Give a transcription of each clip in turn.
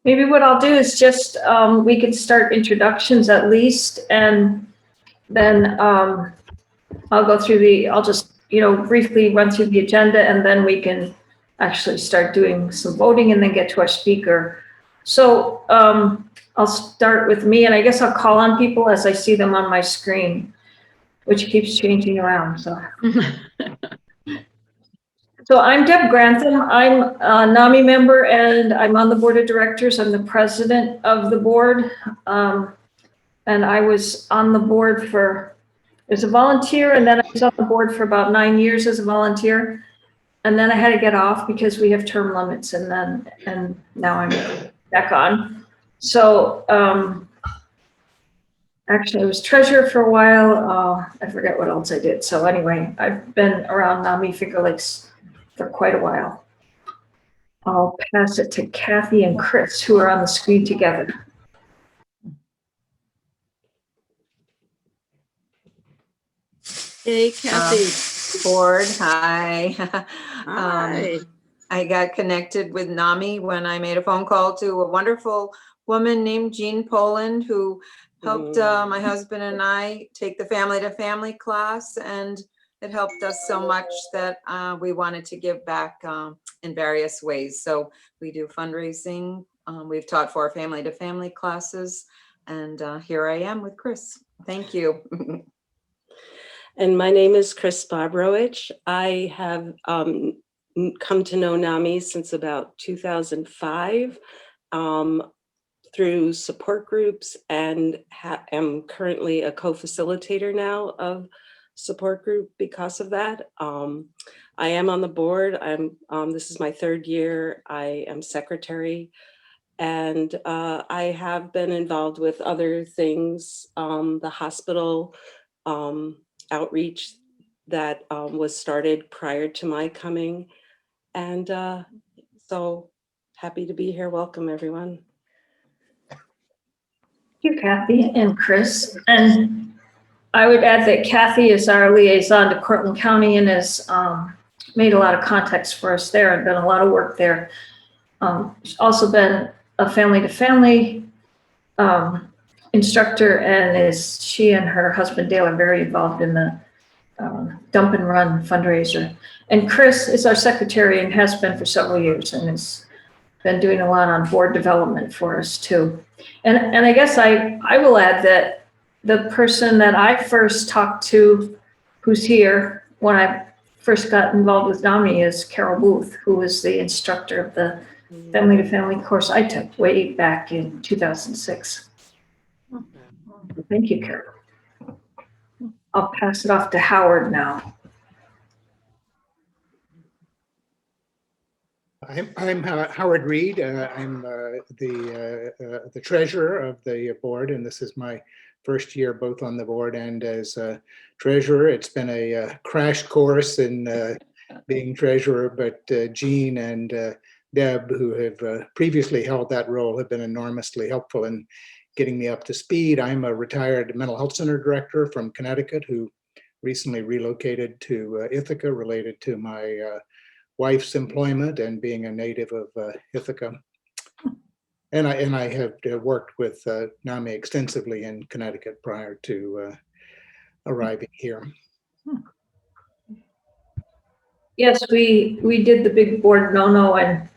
Maybe what I'll do is just, we can start introductions at least, and then I'll go through I'll just, briefly run through the agenda, and then we can actually start doing some voting and then get to our speaker. So I'll start with me, and I guess I'll call on people as I see them on my screen, which keeps changing around, so. So I'm Deb Grantham. I'm a NAMI member, and I'm on the board of directors. I'm the president of the board. And I was on the board as a volunteer, and then I was on the board for about 9 years as a volunteer. And then I had to get off because we have term limits, and now I'm back on. So actually I was treasurer for a while. I forget what else I did. So anyway, I've been around NAMI Finger Lakes for quite a while. I'll pass it to Kathy and Chris, who are on the screen together. Hey, Kathy. Board, hi. Hi. I got connected with NAMI when I made a phone call to a wonderful woman named Jean Poland, who helped my husband and I take the family to family class, and it helped us so much that we wanted to give back in various ways. So we do fundraising. We've taught 4 family to family classes, and here I am with Chris. Thank you. And my name is Chris Fabrowicz. I have come to know NAMI since about 2005 through support groups, and am currently a co-facilitator now of support group because of that. I am on the board. This is my 3rd year. I am secretary, and I have been involved with other things, the hospital outreach that was started prior to my coming. And so happy to be here. Welcome, everyone. Thank you, Kathy and Chris. And I would add that Kathy is our liaison to Cortland County and has made a lot of contacts for us there and done a lot of work there. She's also been a family-to-family instructor, and she and her husband Dale are very involved in the dump and run fundraiser. And Chris is our secretary and has been for several years, and has been doing a lot on board development for us too. And I guess I will add that the person that I first talked to, who's here when I first got involved with NAMI, is Carol Booth, who was the instructor of the family to family course I took way back in 2006. Thank you, Carol. I'll pass it off to Howard now. I'm Howard Reed. I'm the treasurer of the board, and this is my first year both on the board and as treasurer. It's been a crash course in being treasurer, but Jean and Deb, who have previously held that role, have been enormously helpful in getting me up to speed. I'm a retired mental health center director from Connecticut who recently relocated to Ithaca related to my wife's employment and being a native of Ithaca. And I have worked with NAMI extensively in Connecticut prior to arriving here. Yes, we did the big board no-no and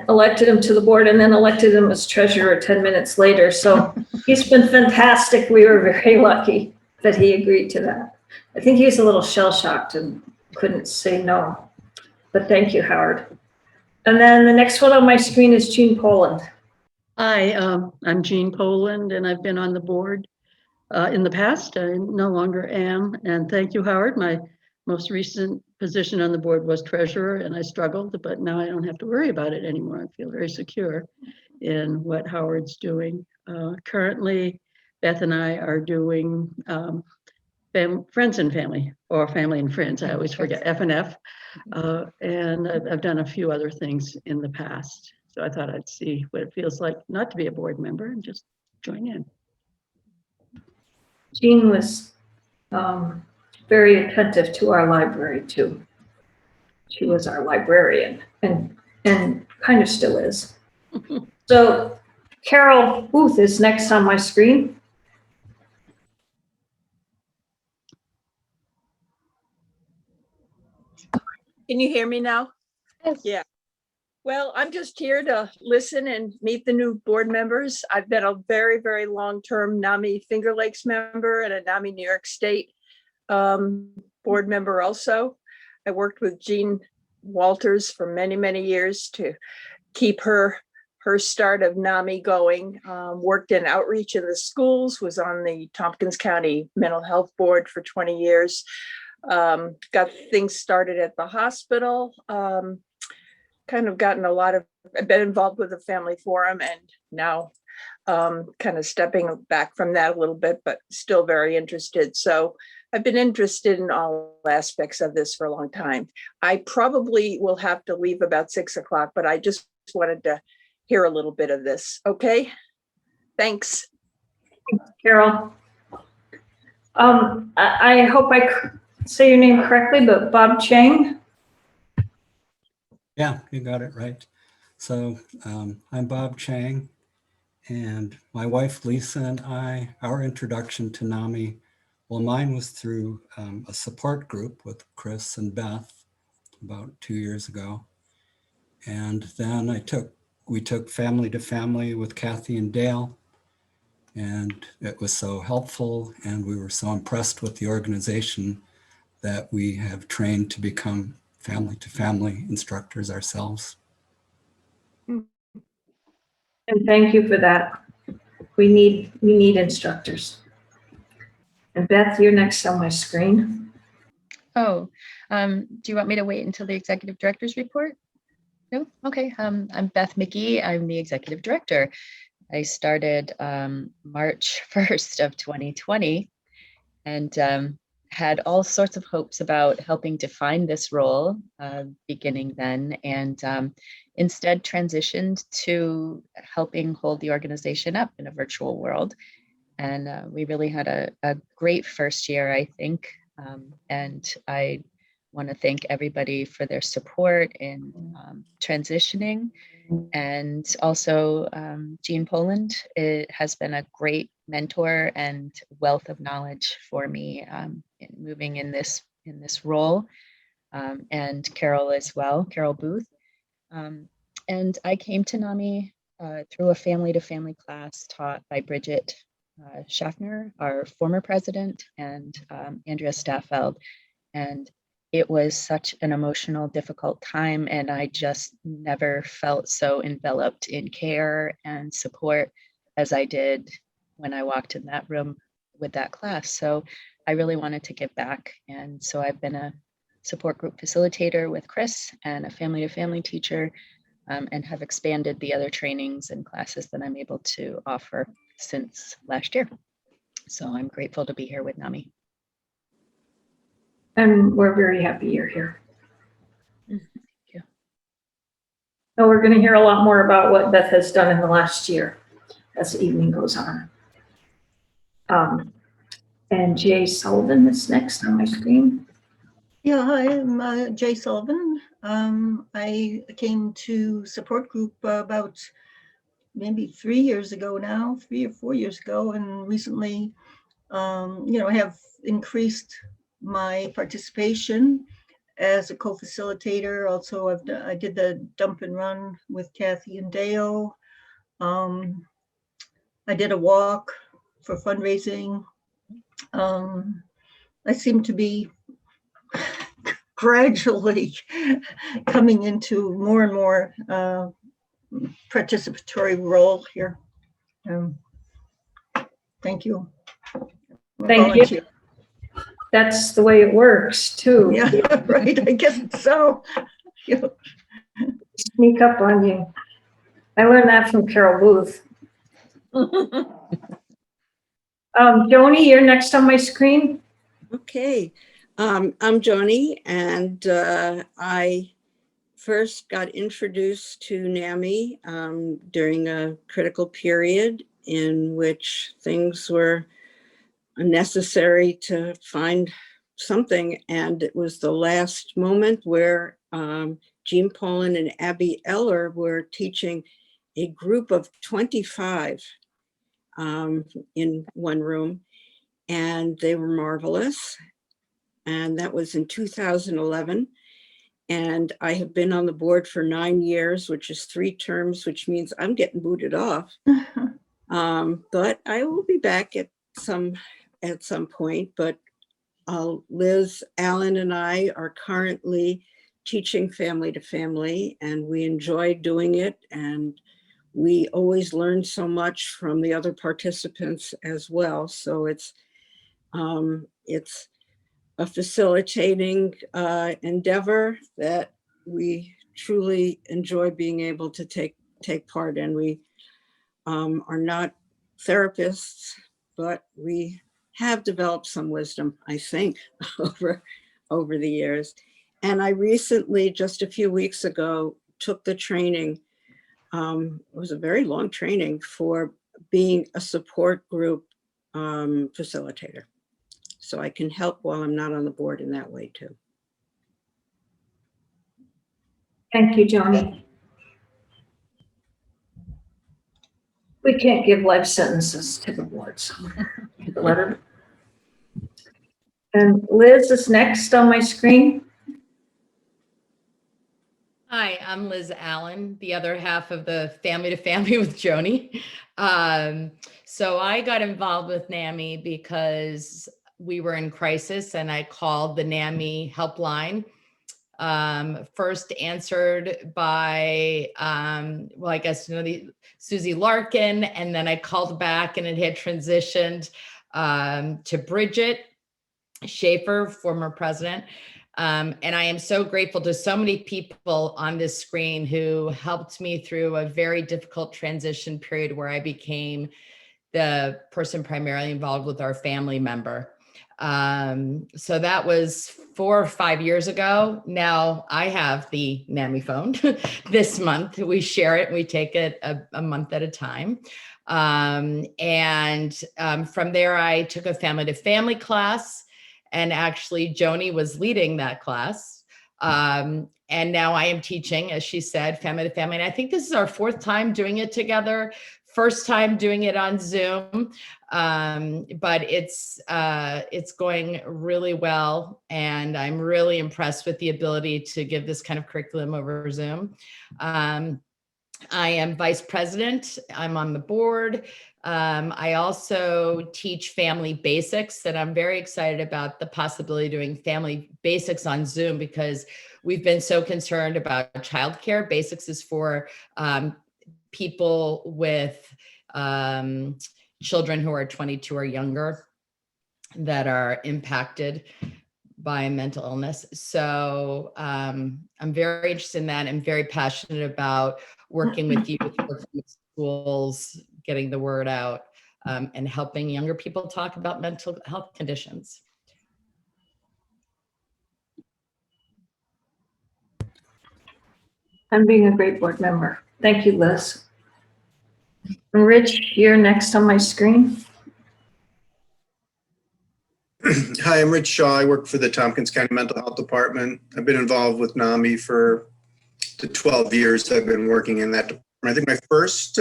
elected him to the board, and then elected him as treasurer 10 minutes later. So he's been fantastic. We were very lucky that he agreed to that. I think he's a little shell-shocked and couldn't say no, but thank you, Howard. And then the next one on my screen is Jean Poland. Hi, I'm Jean Poland, and I've been on the board in the past. I no longer am. And thank you, Howard. My most recent position on the board was treasurer, and I struggled, but now I don't have to worry about it anymore. I feel very secure in what Howard's doing. Currently, Beth and I are doing Friends and Family, or Family and Friends. I always forget F&F. And I've done a few other things in the past. So I thought I'd see what it feels like not to be a board member and just join in. Jean was very attentive to our library too. She was our librarian and kind of still is. So Carol Booth is next on my screen. Can you hear me now? Yes. Yeah. Well, I'm just here to listen and meet the new board members. I've been a very, very long-term NAMI Finger Lakes member and a NAMI New York State board member also. I worked with Jean Walters for many, many years to keep her start of NAMI going. Worked in outreach in the schools, was on the Tompkins County Mental Health Board for 20 years. Got things started at the hospital. Kind of gotten I've been involved with the Family Forum, and now kind of stepping back from that a little bit, but still very interested. So I've been interested in all aspects of this for a long time. I probably will have to leave about 6 o'clock, but I just wanted to hear a little bit of this. Okay, thanks. Carol. I hope I say your name correctly, but Bob Chang. Yeah, you got it right. So I'm Bob Chang, and my wife Lisa and I, our introduction to NAMI, well, mine was through a support group with Chris and Beth about 2 years ago. And then we took Family to Family with Kathy and Dale, and it was so helpful, and we were so impressed with the organization that we have trained to become Family to Family instructors ourselves. And thank you for that. We need instructors. And Beth, you're next on my screen. Oh, do you want me to wait until the executive director's report? No? Okay. I'm Beth Mickey. I'm the executive director. I started March 1st of 2020 and had all sorts of hopes about helping define this role beginning then, and instead transitioned to helping hold the organization up in a virtual world. And we really had a great first year, I think. And I want to thank everybody for their support in transitioning. And also Jean Poland, it has been a great mentor and wealth of knowledge for me in moving in this role. And Carol as well, Carol Booth. And I came to NAMI through a family to family class taught by Bridget Schaffner, our former president, and Andrea Staffeld. And it was such an emotional, difficult time, and I just never felt so enveloped in care and support as I did when I walked in that room with that class. So I really wanted to give back. And so I've been a support group facilitator with Chris and a family to family teacher, and have expanded the other trainings and classes that I'm able to offer since last year. So I'm grateful to be here with NAMI. And we're very happy you're here. Thank you. So we're going to hear a lot more about what Beth has done in the last year as the evening goes on. And Jay Sullivan is next on my screen. Yeah, hi, I'm Jay Sullivan. I came to support group about maybe 3 years ago now, 3 or 4 years ago, and recently, have increased my participation as a co-facilitator. Also, I did the dump and run with Kathy and Dale. I did a walk for fundraising. I seem to be gradually coming into more and more participatory role here. Thank you. Thank you. That's the way it works too. Yeah, right. I guess so. Sneak up on you. I learned that from Carol Booth. Joni, you're next on my screen. Okay, I'm Joni, and I first got introduced to NAMI during a critical period in which things were necessary to find something, and it was the last moment where Jean Poland and Abby Eller were teaching a group of 25 in one room, and they were marvelous. And that was in 2011. And I have been on the board for 9 years, which is 3 terms, which means I'm getting booted off. But I will be back at some point. But Liz, Alan, and I are currently teaching family to family, and we enjoy doing it. And we always learn so much from the other participants as well. So it's a facilitating endeavor that we truly enjoy being able to take part in. We are not therapists, but we have developed some wisdom, I think, over the years. And I recently, just a few weeks ago, took the training. It was a very long training for being a support group facilitator. So I can help while I'm not on the board in that way too. Thank you, Johnny. We can't give life sentences to the boards. Letter. And Liz is next on my screen. Hi, I'm Liz Allen, the other half of the Family to Family with Joni. So I got involved with NAMI because we were in crisis and I called the NAMI helpline. First answered by, well, I guess, Susie Larkin, and then I called back and it had transitioned to Bridget Schaefer, former president. And I am so grateful to so many people on this screen who helped me through a very difficult transition period where I became the person primarily involved with our family member. So that was 4 or 5 years ago. Now I have the NAMI phone this month. We share it, we take it a month at a time. From there, I took a family to family class, and actually Joni was leading that class. And now I am teaching, as she said, family to family. And I think this is our 4th time doing it together. First time doing it on Zoom, but it's going really well, and I'm really impressed with the ability to give this kind of curriculum over Zoom. I am vice president. I'm on the board. I also teach family basics, and I'm very excited about the possibility of doing family basics on Zoom because we've been so concerned about childcare. Basics is for people with children who are 22 or younger that are impacted by mental illness. So I'm very interested in that and very passionate about working with you with schools, getting the word out, and helping younger people talk about mental health conditions. And being a great board member. Thank you, Liz. Rich, you're next on my screen. Hi, I'm Rich Shaw. I work for the Tompkins County Mental Health Department. I've been involved with NAMI for the 12 years I've been working in that department. I think my first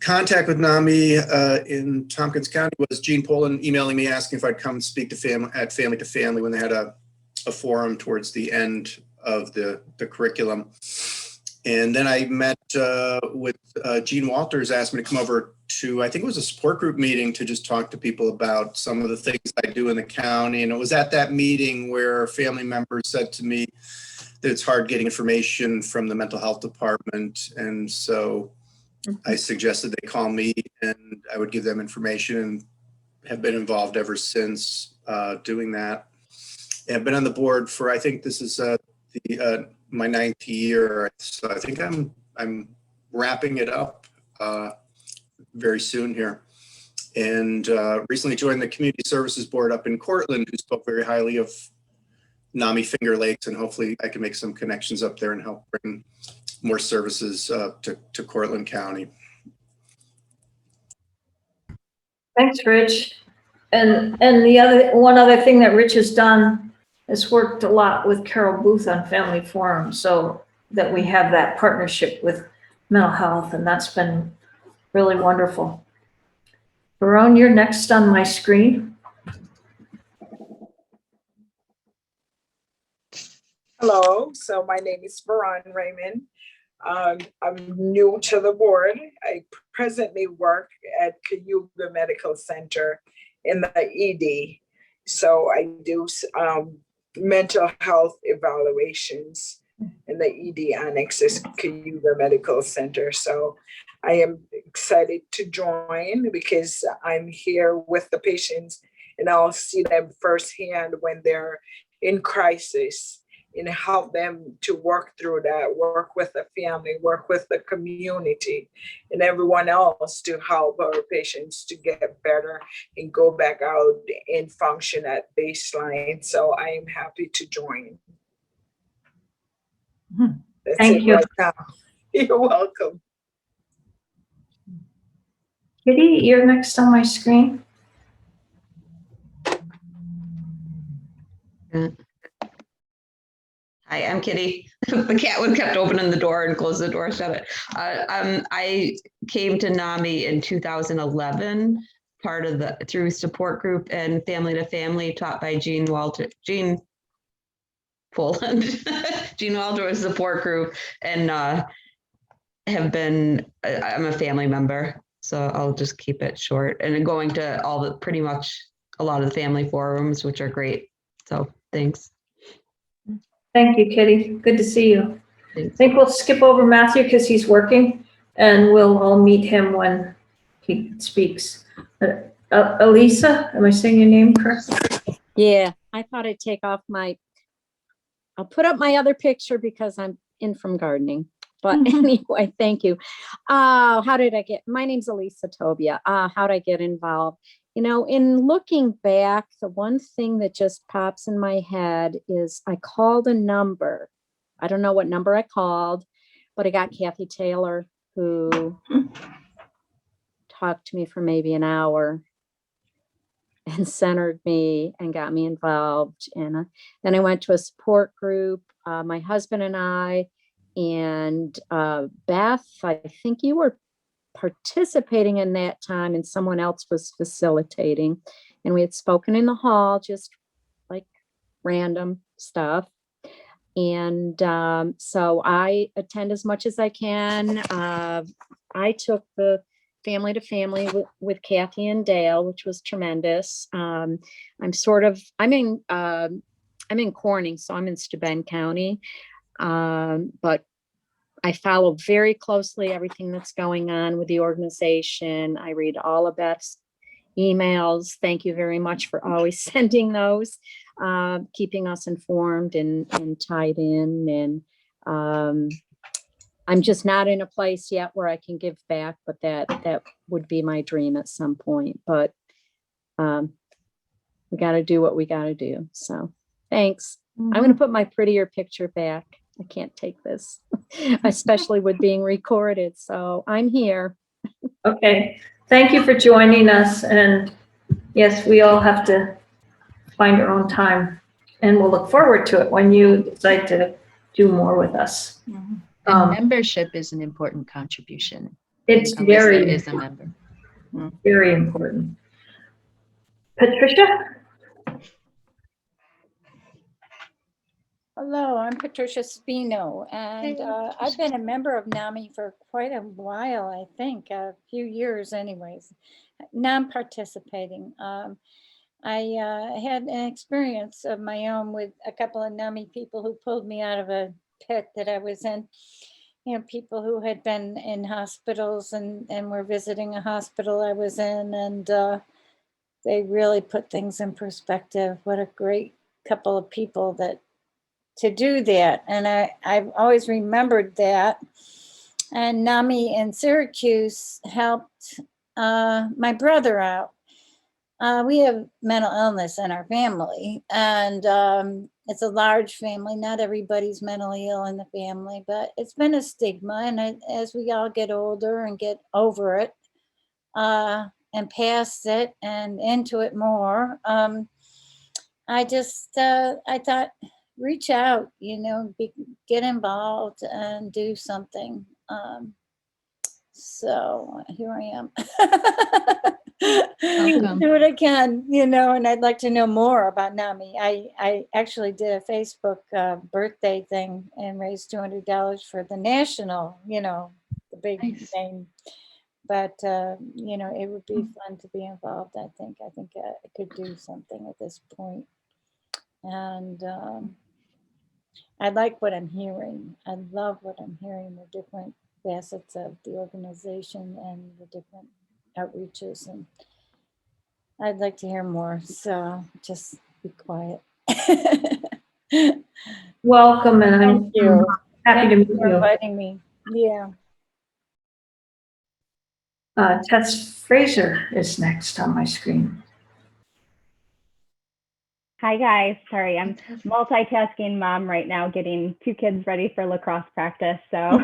contact with NAMI in Tompkins County was Gene Poland emailing me asking if I'd come speak to Family to Family when they had a forum towards the end of the curriculum. And then I met with Gene Walters, asked me to come over to, I think it was a support group meeting, to just talk to people about some of the things I do in the county. And it was at that meeting where family members said to me that it's hard getting information from the mental health department. And so I suggested they call me and I would give them information, and have been involved ever since doing that. And I've been on the board for, I think this is my 9th year. So I think I'm wrapping it up very soon here. And recently joined the Community Services Board up in Cortland, who spoke very highly of NAMI Finger Lakes, and hopefully I can make some connections up there and help bring more services to Cortland County. Thanks, Rich. And one other thing that Rich has done is worked a lot with Carol Booth on Family Forum, so that we have that partnership with mental health, and that's been really wonderful. Barone, you're next on my screen. Hello, so my name is Veron Raymond. I'm new to the board. I presently work at Cayuga Medical Center in the ED. So I do mental health evaluations in the ED annexes Cayuga Medical Center. So I am excited to join because I'm here with the patients and I'll see them firsthand when they're in crisis and help them to work through that, work with the family, work with the community and everyone else to help our patients to get better and go back out and function at baseline. So I am happy to join. That's Thank it you. right now. You're welcome. Kitty, you're next on my screen. Hi, I'm Kitty. The cat one kept opening the door and closed the door, shut it. I came to NAMI in 2011, part of the through support group and family to family taught by Jean Poland. Jean Walter was support group and have been, I'm a family member, so I'll just keep it short and going to all the pretty much a lot of the family forums, which are great. So thanks. Thank you, Kitty. Good to see you. Thanks. I think we'll skip over Matthew because he's working, and we'll all meet him when he speaks. Elisa, am I saying your name correctly? Yeah, I thought I'd take off I'll put up my other picture because I'm in from gardening. But anyway, thank you. How did I get, my name's Elisa Tobia. How did I get involved? You know, in looking back, the one thing that just pops in my head is I called a number. I don't know what number I called, but I got Kathy Taylor, who talked to me for maybe an hour and centered me and got me involved. And then I went to a support group, my husband and I, and Beth, I think you were participating in that time and someone else was facilitating. And we had spoken in the hall, just like random stuff. And so I attend as much as I can. I took the family to family with Kathy and Dale, which was tremendous. I'm in Corning, so I'm in Steuben County. But I follow very closely everything that's going on with the organization. I read all of Beth's emails. Thank you very much for always sending those, keeping us informed and tied in. And I'm just not in a place yet where I can give back, but that would be my dream at some point. But we got to do what we got to do. So thanks. I'm going to put my prettier picture back. I can't take this, especially with being recorded. So I'm here. Okay. Thank you for joining us. And yes, we all have to find our own time. And we'll look forward to it when you decide to do more with us. And membership is an important contribution. It's Alyssa very is a member. Very important. Patricia? Hello, I'm Patricia Spino, and I've been a member of NAMI for quite a while, I think, a few years anyways, non-participating. I had an experience of my own with a couple of NAMI people who pulled me out of a pit that I was in. You know, people who had been in hospitals and were visiting a hospital I was in, and they really put things in perspective. What a great couple of people to do that. And I've always remembered that. And NAMI in Syracuse helped my brother out. We have mental illness in our family, and it's a large family. Not everybody's mentally ill in the family, but it's been a stigma. And as we all get older and get over it and past it and into it more, I thought, reach out, you know, get involved and do something. So here I am. Welcome. Do what I can, you know, and I'd like to know more about NAMI. I actually did a Facebook birthday thing and raised $200 for the national, you know, the big Nice. thing. But, you know, it would be fun to be involved, I think. I think I could do something at this point. And I like what I'm hearing. I love what I'm hearing, the different facets of the organization and the different outreaches. And I'd like to hear more, so just be quiet. Welcome, and I'm Thank you. happy to Thank meet you for you. inviting me. Yeah. Tess Fraser is next on my screen. Hi guys, sorry, I'm multitasking mom right now, getting 2 kids ready for lacrosse practice, so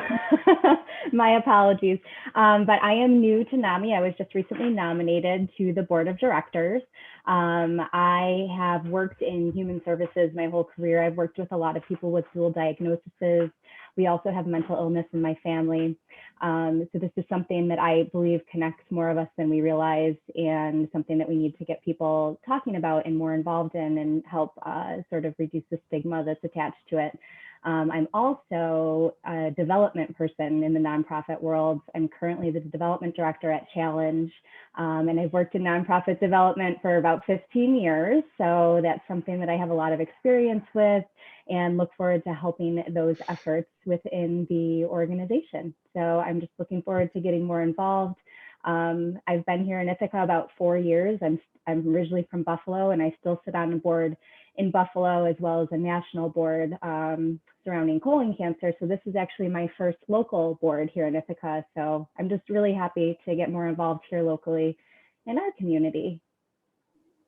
my apologies. But I am new to NAMI. I was just recently nominated to the board of directors. I have worked in human services my whole career. I've worked with a lot of people with dual diagnoses. We also have mental illness in my family. So this is something that I believe connects more of us than we realize, and something that we need to get people talking about and more involved in, and help sort of reduce the stigma that's attached to it. I'm also a development person in the nonprofit world. I'm currently the development director at Challenge, and I've worked in nonprofit development for about 15 years. So that's something that I have a lot of experience with, and look forward to helping those efforts within the organization. So I'm just looking forward to getting more involved. I've been here in Ithaca about 4 years. I'm originally from Buffalo, and I still sit on a board in Buffalo, as well as a national board surrounding colon cancer. So this is actually my first local board here in Ithaca. So I'm just really happy to get more involved here locally in our community.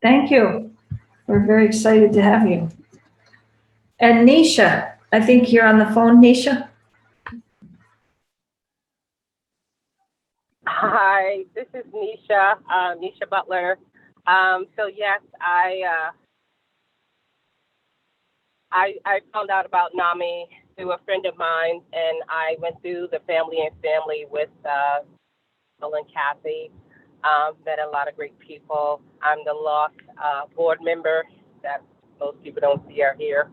Thank you. We're very excited to have you. And Nisha, I think you're on the phone, Nisha. Hi, this is Nisha, Nisha Butler. So yes, I found out about NAMI through a friend of mine, and I went through the family and family with Bill and Kathy. Met a lot of great people. I'm the LOC board member that most people don't see or hear.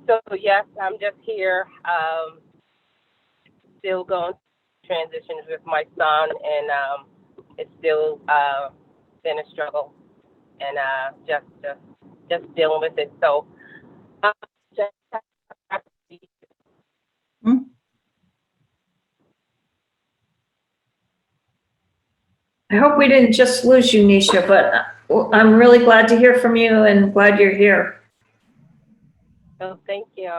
So yes, I'm just here, still going through transitions with my son, and it's still been a struggle, and just dealing with it. So I hope we didn't just lose you, Nisha, but I'm really glad to hear from you and glad you're here. so thank you.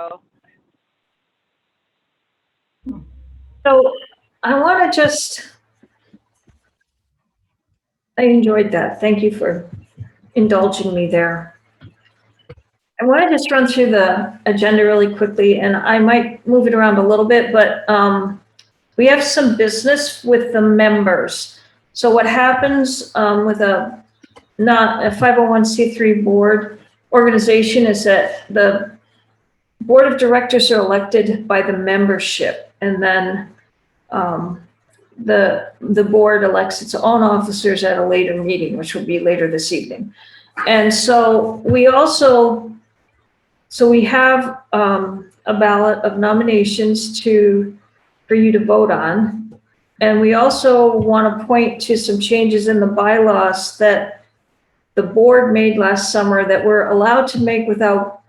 So I want to I enjoyed that. Thank you for indulging me there. I want to just run through the agenda really quickly, and I might move it around a little bit, but we have some business with the members. So what happens with a 501c3 board organization is that the board of directors are elected by the membership, and then the board elects its own officers at a later meeting, which will be later this evening. And so we have a ballot of nominations for you to vote on. And we also want to point to some changes in the bylaws that the board made last summer that we're allowed to make without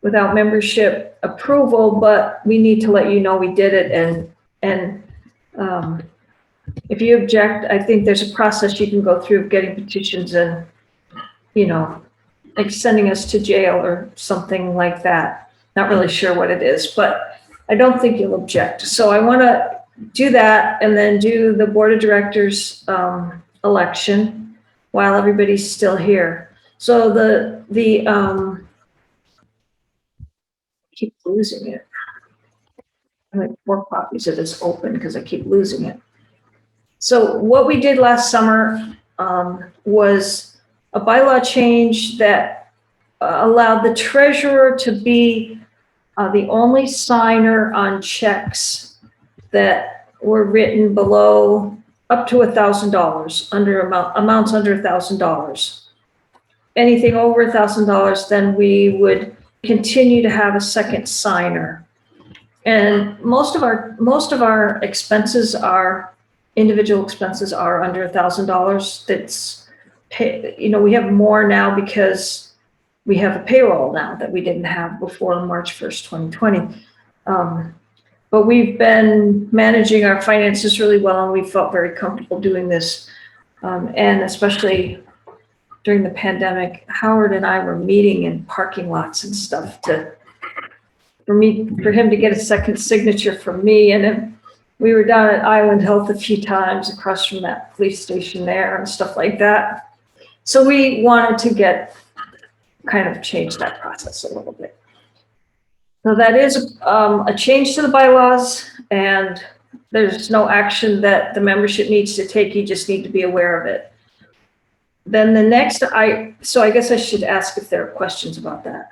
membership approval, but we need to let you know we did it. And if you object, I think there's a process you can go through of getting petitions and, you know, like sending us to jail or something like that. Not really sure what it is, but I don't think you'll object. So I want to do that and then do the board of directors election while everybody's still here. So I keep losing it. I have 4 copies of this open because I keep losing it. So what we did last summer was a bylaw change that allowed the treasurer to be the only signer on checks that were written below up to $1,000, amounts under $1,000. Anything over $1,000, then we would continue to have a second signer. And most of our expenses are, individual expenses are under $1,000. That's we have more now because we have a payroll now that we didn't have before March 1st, 2020. But we've been managing our finances really well, and we felt very comfortable doing this. And especially during the pandemic, Howard and I were meeting in parking lots and stuff for him to get a second signature from me. And then we were down at Island Health a few times across from that police station there and stuff like that. So we wanted to kind of change that process a little bit. So that is a change to the bylaws, and there's no action that the membership needs to take. You just need to be aware of it. Then the next, so I guess I should ask if there are questions about that.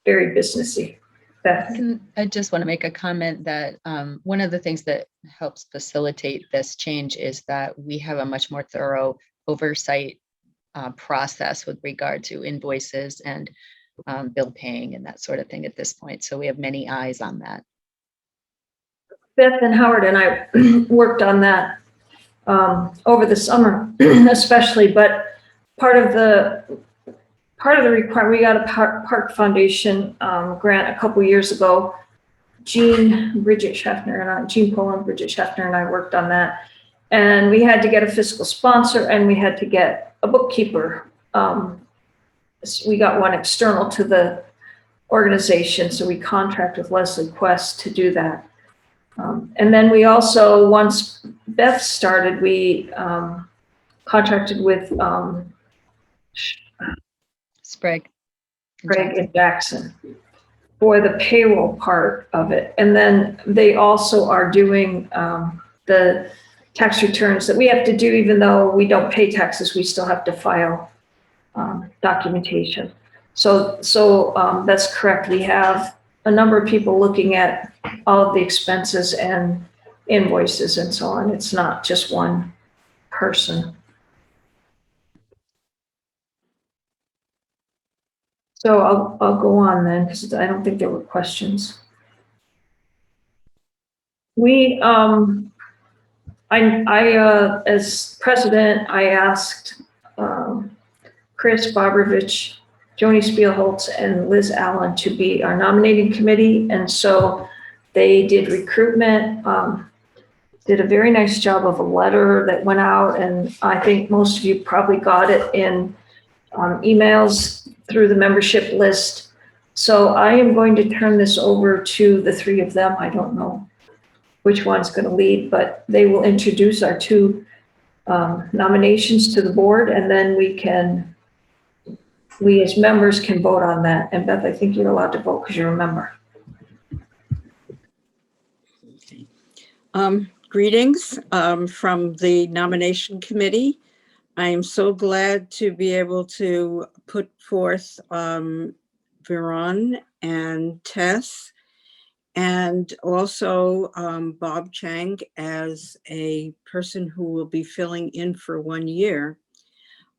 Very businessy. Beth. I just want to make a comment that one of the things that helps facilitate this change is that we have a much more thorough oversight process with regard to invoices and bill paying and that sort of thing at this point. So we have many eyes on that. Beth and Howard and I worked on that over the summer, especially. But part of the requirement, we got a Park Foundation grant a couple years ago. Jean Poland, Bridget Schaffner, and I worked on that. And we had to get a fiscal sponsor, and we had to get a bookkeeper. We got one external to the organization, so we contract with Leslie Quest to do that. And then we also, once Beth started, we contracted with Sprague and Jackson for the payroll part of it. And then they also are doing the tax returns that we have to do. Even though we don't pay taxes, we still have to file documentation. So that's correct. We have a number of people looking at all of the expenses and invoices and so on. It's not just one person. So I'll go on then, because I don't think there were questions. We, as president, I asked Chris Fabrowicz, Joni Spielholtz, and Liz Allen to be our nominating committee. And so they did recruitment, did a very nice job of a letter that went out. And I think most of you probably got it in emails through the membership list. So I am going to turn this over to the three of them. I don't know which one's going to lead, but they will introduce our two nominations to the board, and then we as members can vote on that. And Beth, I think you're allowed to vote because you're a member. Greetings from the nomination committee. I am so glad to be able to put forth Veron and Tess, and also Bob Chang as a person who will be filling in for 1 year.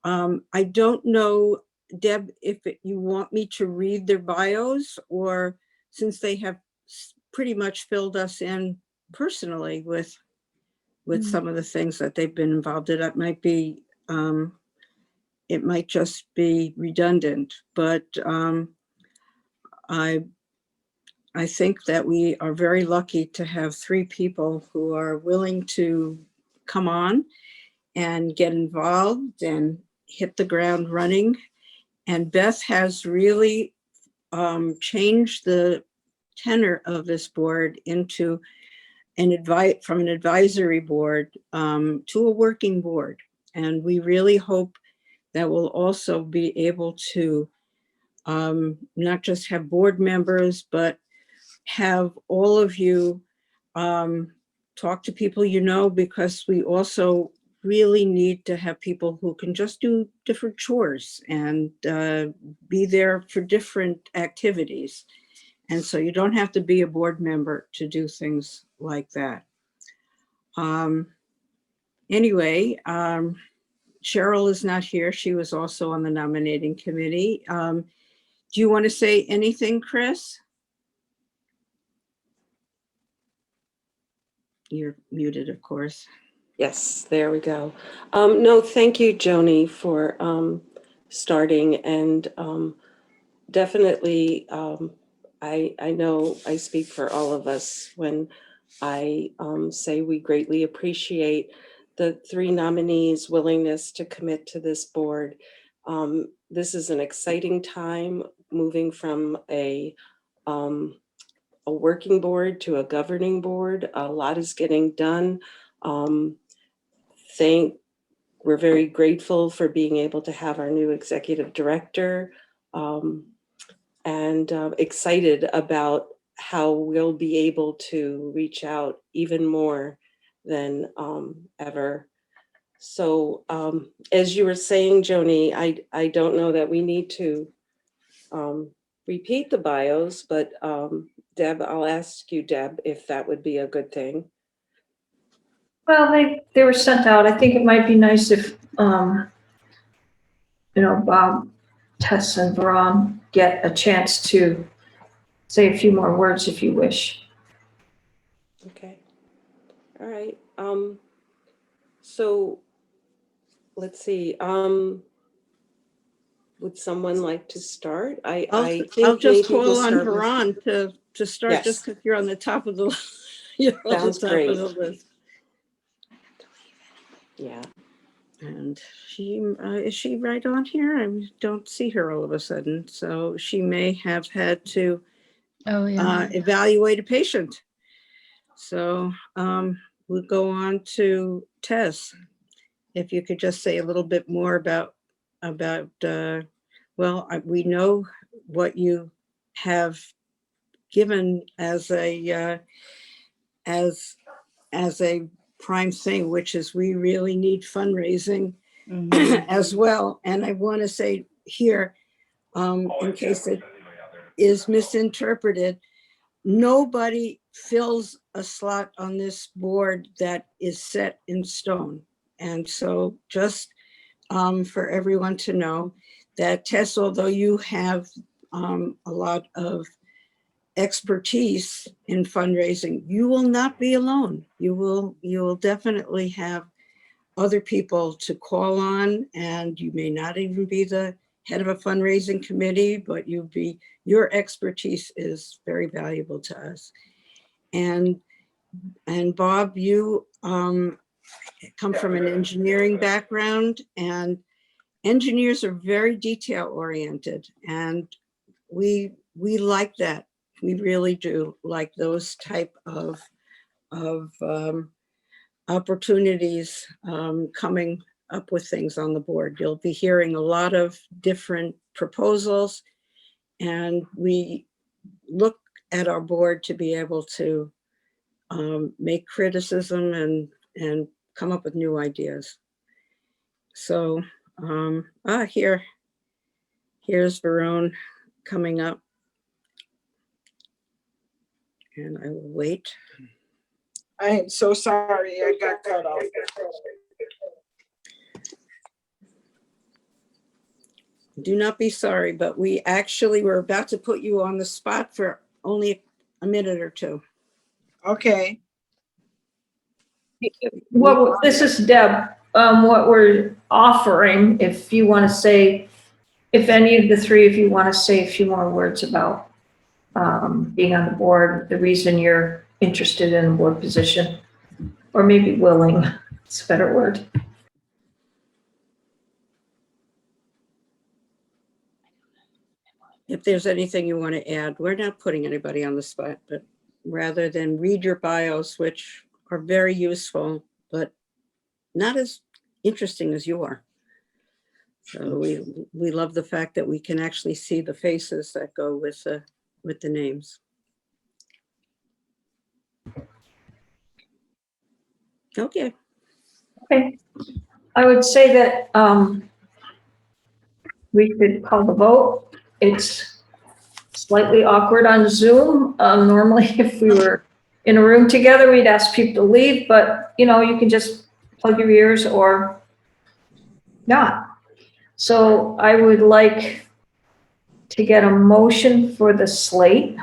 I don't know, Deb, if you want me to read their bios, or since they have pretty much filled us in personally with some of the things that they've been involved in, it might be, it might just be redundant, but I think that we are very lucky to have three people who are willing to come on and get involved and hit the ground running. And Beth has really changed the tenor of this board into from an advisory board to a working board. And we really hope that we'll also be able to not just have board members, but have all of you talk to people you know, because we also really need to have people who can just do different chores and be there for different activities. And so you don't have to be a board member to do things like that. Anyway, Cheryl is not here. She was also on the nominating committee. Do you want to say anything, Chris? You're muted, of course. Yes, there we go. No, thank you, Joni, for starting, and definitely I know I speak for all of us when I say we greatly appreciate the 3 nominees' willingness to commit to this board. This is an exciting time, moving from a working board to a governing board. A lot is getting done. We're very grateful for being able to have our new executive director, and excited about how we'll be able to reach out even more than ever. So as you were saying, Joni, I don't know that we need to repeat the bios, but Deb, I'll ask you, Deb, if that would be a good thing. Well, they were sent out. I think it might be nice if, Bob, Tess, and Varam get a chance to say a few more words if you wish. Okay. All right. So let's see. Would someone like to start? I'll think just maybe we'll call on start with- Varan to start, Yes. just because you're on the top of the you're on the Sounds top great. of the list. Yeah. And she is she right on here? I don't see her all of a sudden, so she may have had to evaluate a patient. So we'll go on to Tess. If you could just say a little bit more about we know what you have given as a prime thing, which is we really need fundraising as well. And I want to say here, in case it is misinterpreted, nobody fills a slot on this board that is set in stone. And so just for everyone to know that Tess, although you have a lot of expertise in fundraising, you will not be alone. You will definitely have other people to call on, and you may not even be the head of a fundraising committee, but your expertise is very valuable to us. And Bob, you come from an engineering background, and engineers are very detail oriented, and we like that. We really do like those type of opportunities coming up with things on the board. You'll be hearing a lot of different proposals, and we look at our board to be able to make criticism and come up with new ideas. So here's Varone coming up. And I will wait. I am so sorry I got cut off. Do not be sorry, but we actually were about to put you on the spot for only a minute or two. Okay. This is Deb. What we're offering, if you want to say, if any of the 3 of you want to say a few more words about being on the board, the reason you're interested in a board position, or maybe willing, it's a better word. If there's anything you want to add, we're not putting anybody on the spot, but rather than read your bios, which are very useful, but not as interesting as you are. So we love the fact that we can actually see the faces that go with the names. Okay. Okay. I would say that we could call the vote. It's slightly awkward on Zoom. Normally, if we were in a room together, we'd ask people to leave, but you know, you can just plug your ears or not. So I would like to get a motion for the slate.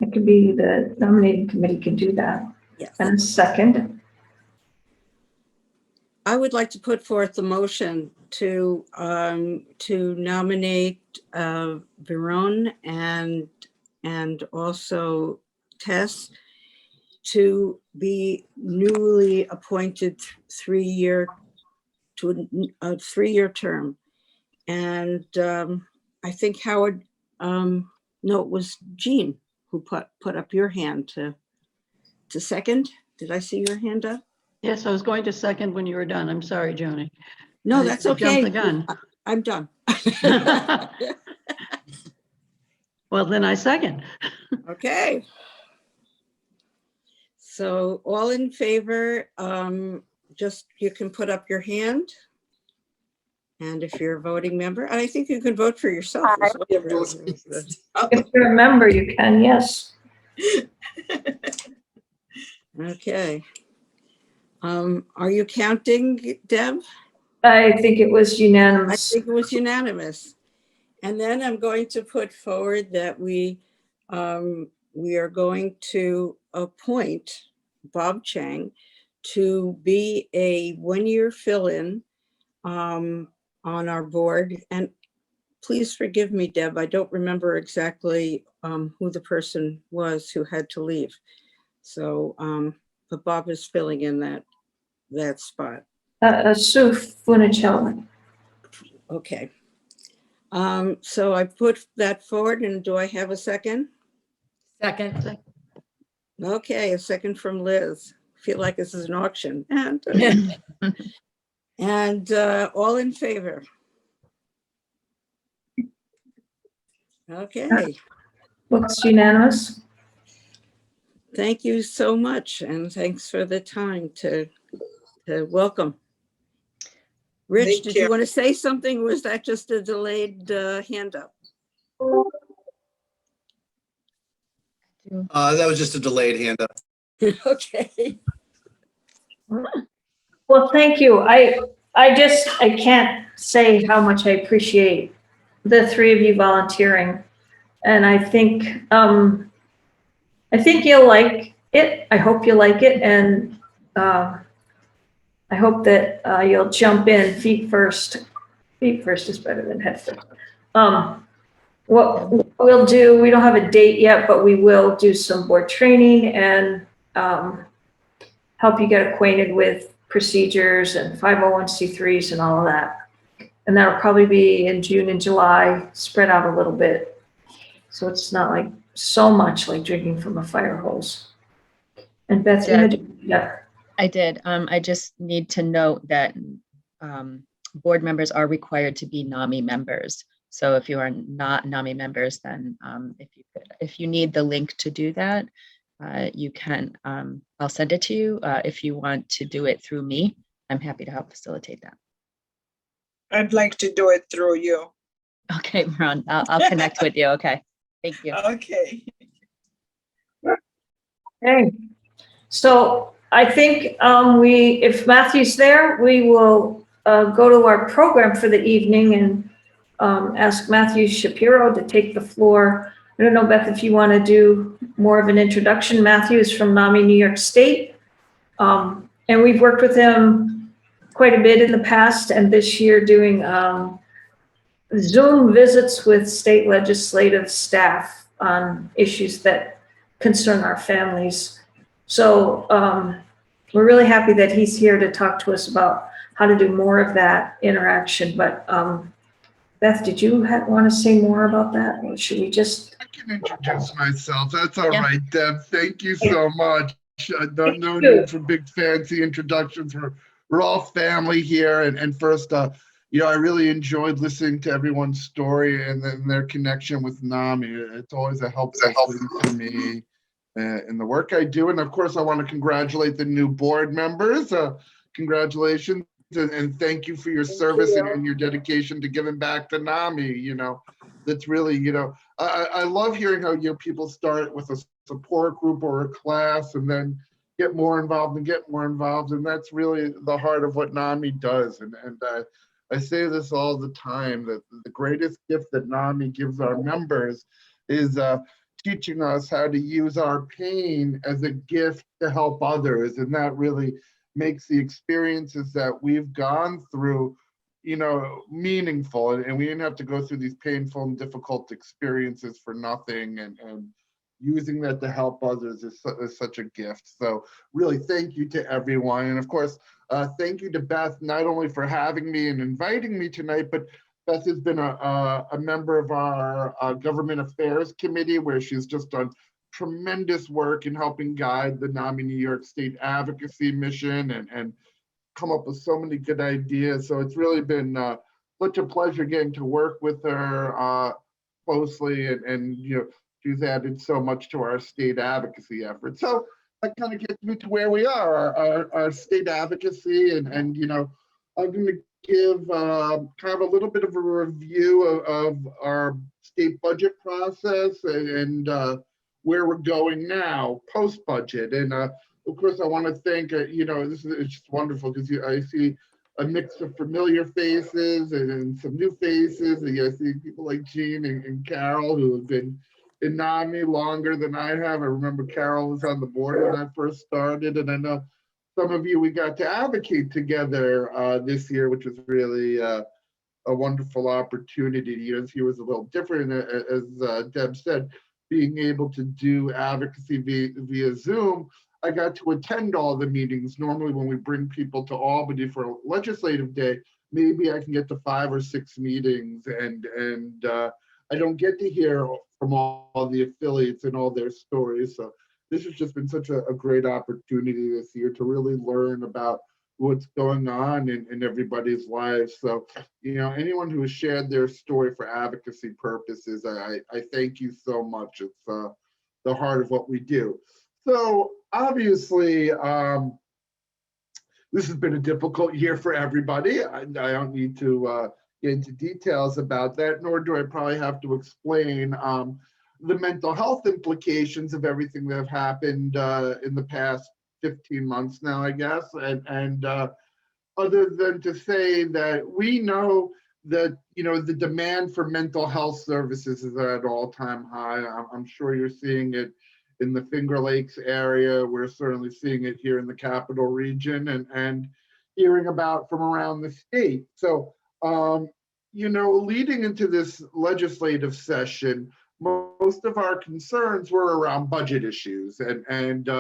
It could be the nominating committee can do that. Yes. And a second. I would like to put forth the motion to nominate Veron and also Tess to be newly appointed 3-year term. And I think Howard, no, it was Jean who put up your hand to second. Did I see your hand up? Yes, I was going to second when you were done. I'm sorry, Joni. No, that's I okay. jumped the gun. I'm done. Well, then I second. Okay. So all in favor, just you can put up your hand. And if you're a voting member, and I think you can vote for yourself as well. If you're a member, you can, yes. Okay. Are you counting, Deb? I think it was I unanimous. think it was unanimous. And then I'm going to put forward that we are going to appoint Bob Chang to be a 1-year fill-in on our board. And please forgive me, Deb, I don't remember exactly who the person was who had to leave. So, but Bob is filling in that spot. Sue Funicelli. Okay. So I put that forward, and do I have a second? Second. Okay, a second from Liz. Feel like this is an auction. And all in favor? Okay. Looks unanimous. Thank you so much, and thanks for the time to welcome. Rich, Thank did you. you want to say something? Or was that just a delayed hand up? That was just a delayed hand up. Okay. Well, thank you. I can't say how much I appreciate the three of you volunteering. And I think you'll like it. I hope you like it. And I hope that you'll jump in feet first. Feet first is better than head first. What we'll do, we don't have a date yet, but we will do some board training and help you get acquainted with procedures and 501c3s and all of that. And that'll probably be in June and July, spread out a little bit. So it's not like so much like drinking from a fire hose. And Beth, yeah. I did. I just need to note that board members are required to be NAMI members. So if you are not NAMI members, then if you need the link to do that, you can, I'll send it to you. If you want to do it through me, I'm happy to help facilitate that. I'd like to do it through you. Okay, Ron, I'll connect with you. Okay, thank you. Okay. Okay. So I think if Matthew's there, we will go to our program for the evening and ask Matthew Shapiro to take the floor. I don't know, Beth, if you want to do more of an introduction. Matthew is from NAMI New York State. And we've worked with him quite a bit in the past, and this year doing Zoom visits with state legislative staff on issues that concern our families. So we're really happy that he's here to talk to us about how to do more of that interaction. But Beth, did you want to say more about that, or should we just? I can introduce myself. That's all right, Deb. Thank you so much. No need for big fancy introductions. We're all family here. And first, I really enjoyed listening to everyone's story and their connection with NAMI. It's always a helpful thing for me in the work I do. And of course, I want to congratulate the new board members. Congratulations. and thank you for your Thank service you. and your dedication to giving back to NAMI. That's really, I love hearing how people start with a support group or a class and then get more involved and get more involved. And that's really the heart of what NAMI does. And I say this all the time, that the greatest gift that NAMI gives our members is teaching us how to use our pain as a gift to help others. And that really makes the experiences that we've gone through, meaningful. And we didn't have to go through these painful and difficult experiences for nothing. And using that to help others is such a gift. So really, thank you to everyone. And of course, thank you to Beth, not only for having me and inviting me tonight, but Beth has been a member of our Government Affairs Committee, where she's just done tremendous work in helping guide the NAMI New York State advocacy mission and come up with so many good ideas. So it's really been such a pleasure getting to work with her closely, and she's added so much to our state advocacy efforts. So that kind of gets me to where we are, our state advocacy, and I'm going to give kind of a little bit of a review of our state budget process and where we're going now post-budget. And of course, I want to thank, it's just wonderful because I see a mix of familiar faces and some new faces. And I see people like Jean and Carol, who have been in NAMI longer than I have. I remember Carol was on the board when I first started, and I know some of you we got to advocate together this year, which was really a wonderful opportunity. This year was a little different, as Deb said, being able to do advocacy via Zoom. I got to attend all the meetings. Normally when we bring people to Albany for a legislative day, maybe I can get to 5 or 6 meetings, and I don't get to hear from all the affiliates and all their stories. So this has just been such a great opportunity this year to really learn about what's going on in everybody's lives. So, anyone who has shared their story for advocacy purposes, I thank you so much. It's the heart of what we do. So obviously, this has been a difficult year for everybody. I don't need to get into details about that, nor do I probably have to explain the mental health implications of everything that have happened in the past 15 months now, I guess. And other than to say that we know that, the demand for mental health services is at an all-time high. I'm sure you're seeing it in the Finger Lakes area. We're certainly seeing it here in the Capital Region and hearing about from around the state. So, leading into this legislative session, most of our concerns were around budget issues and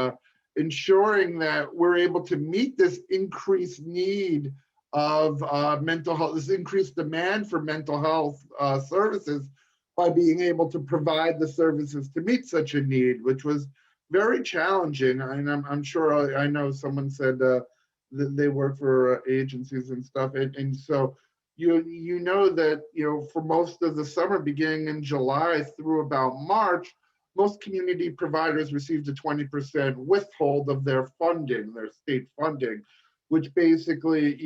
ensuring that we're able to meet this increased need of mental health, this increased demand for mental health services, by being able to provide the services to meet such a need, which was very challenging. And I'm sure I know someone said that they work for agencies and stuff. And so you know that, for most of the summer, beginning in July through about March, most community providers received a 20% withhold of their funding, their state funding, which basically,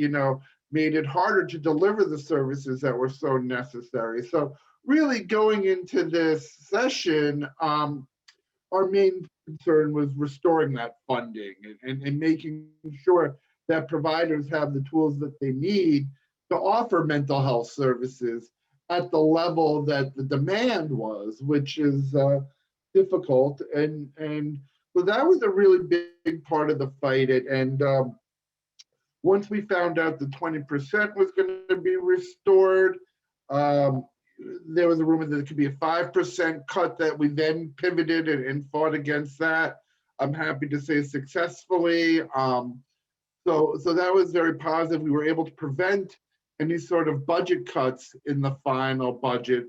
made it harder to deliver the services that were so necessary. So really going into this session, our main concern was restoring that funding and making sure that providers have the tools that they need to offer mental health services at the level that the demand was, which is difficult. And so that was a really big part of the fight. And once we found out the 20% was going to be restored, there was a rumor that it could be a 5% cut, that we then pivoted and fought against that. I'm happy to say successfully. So that was very positive. We were able to prevent any sort of budget cuts in the final budget,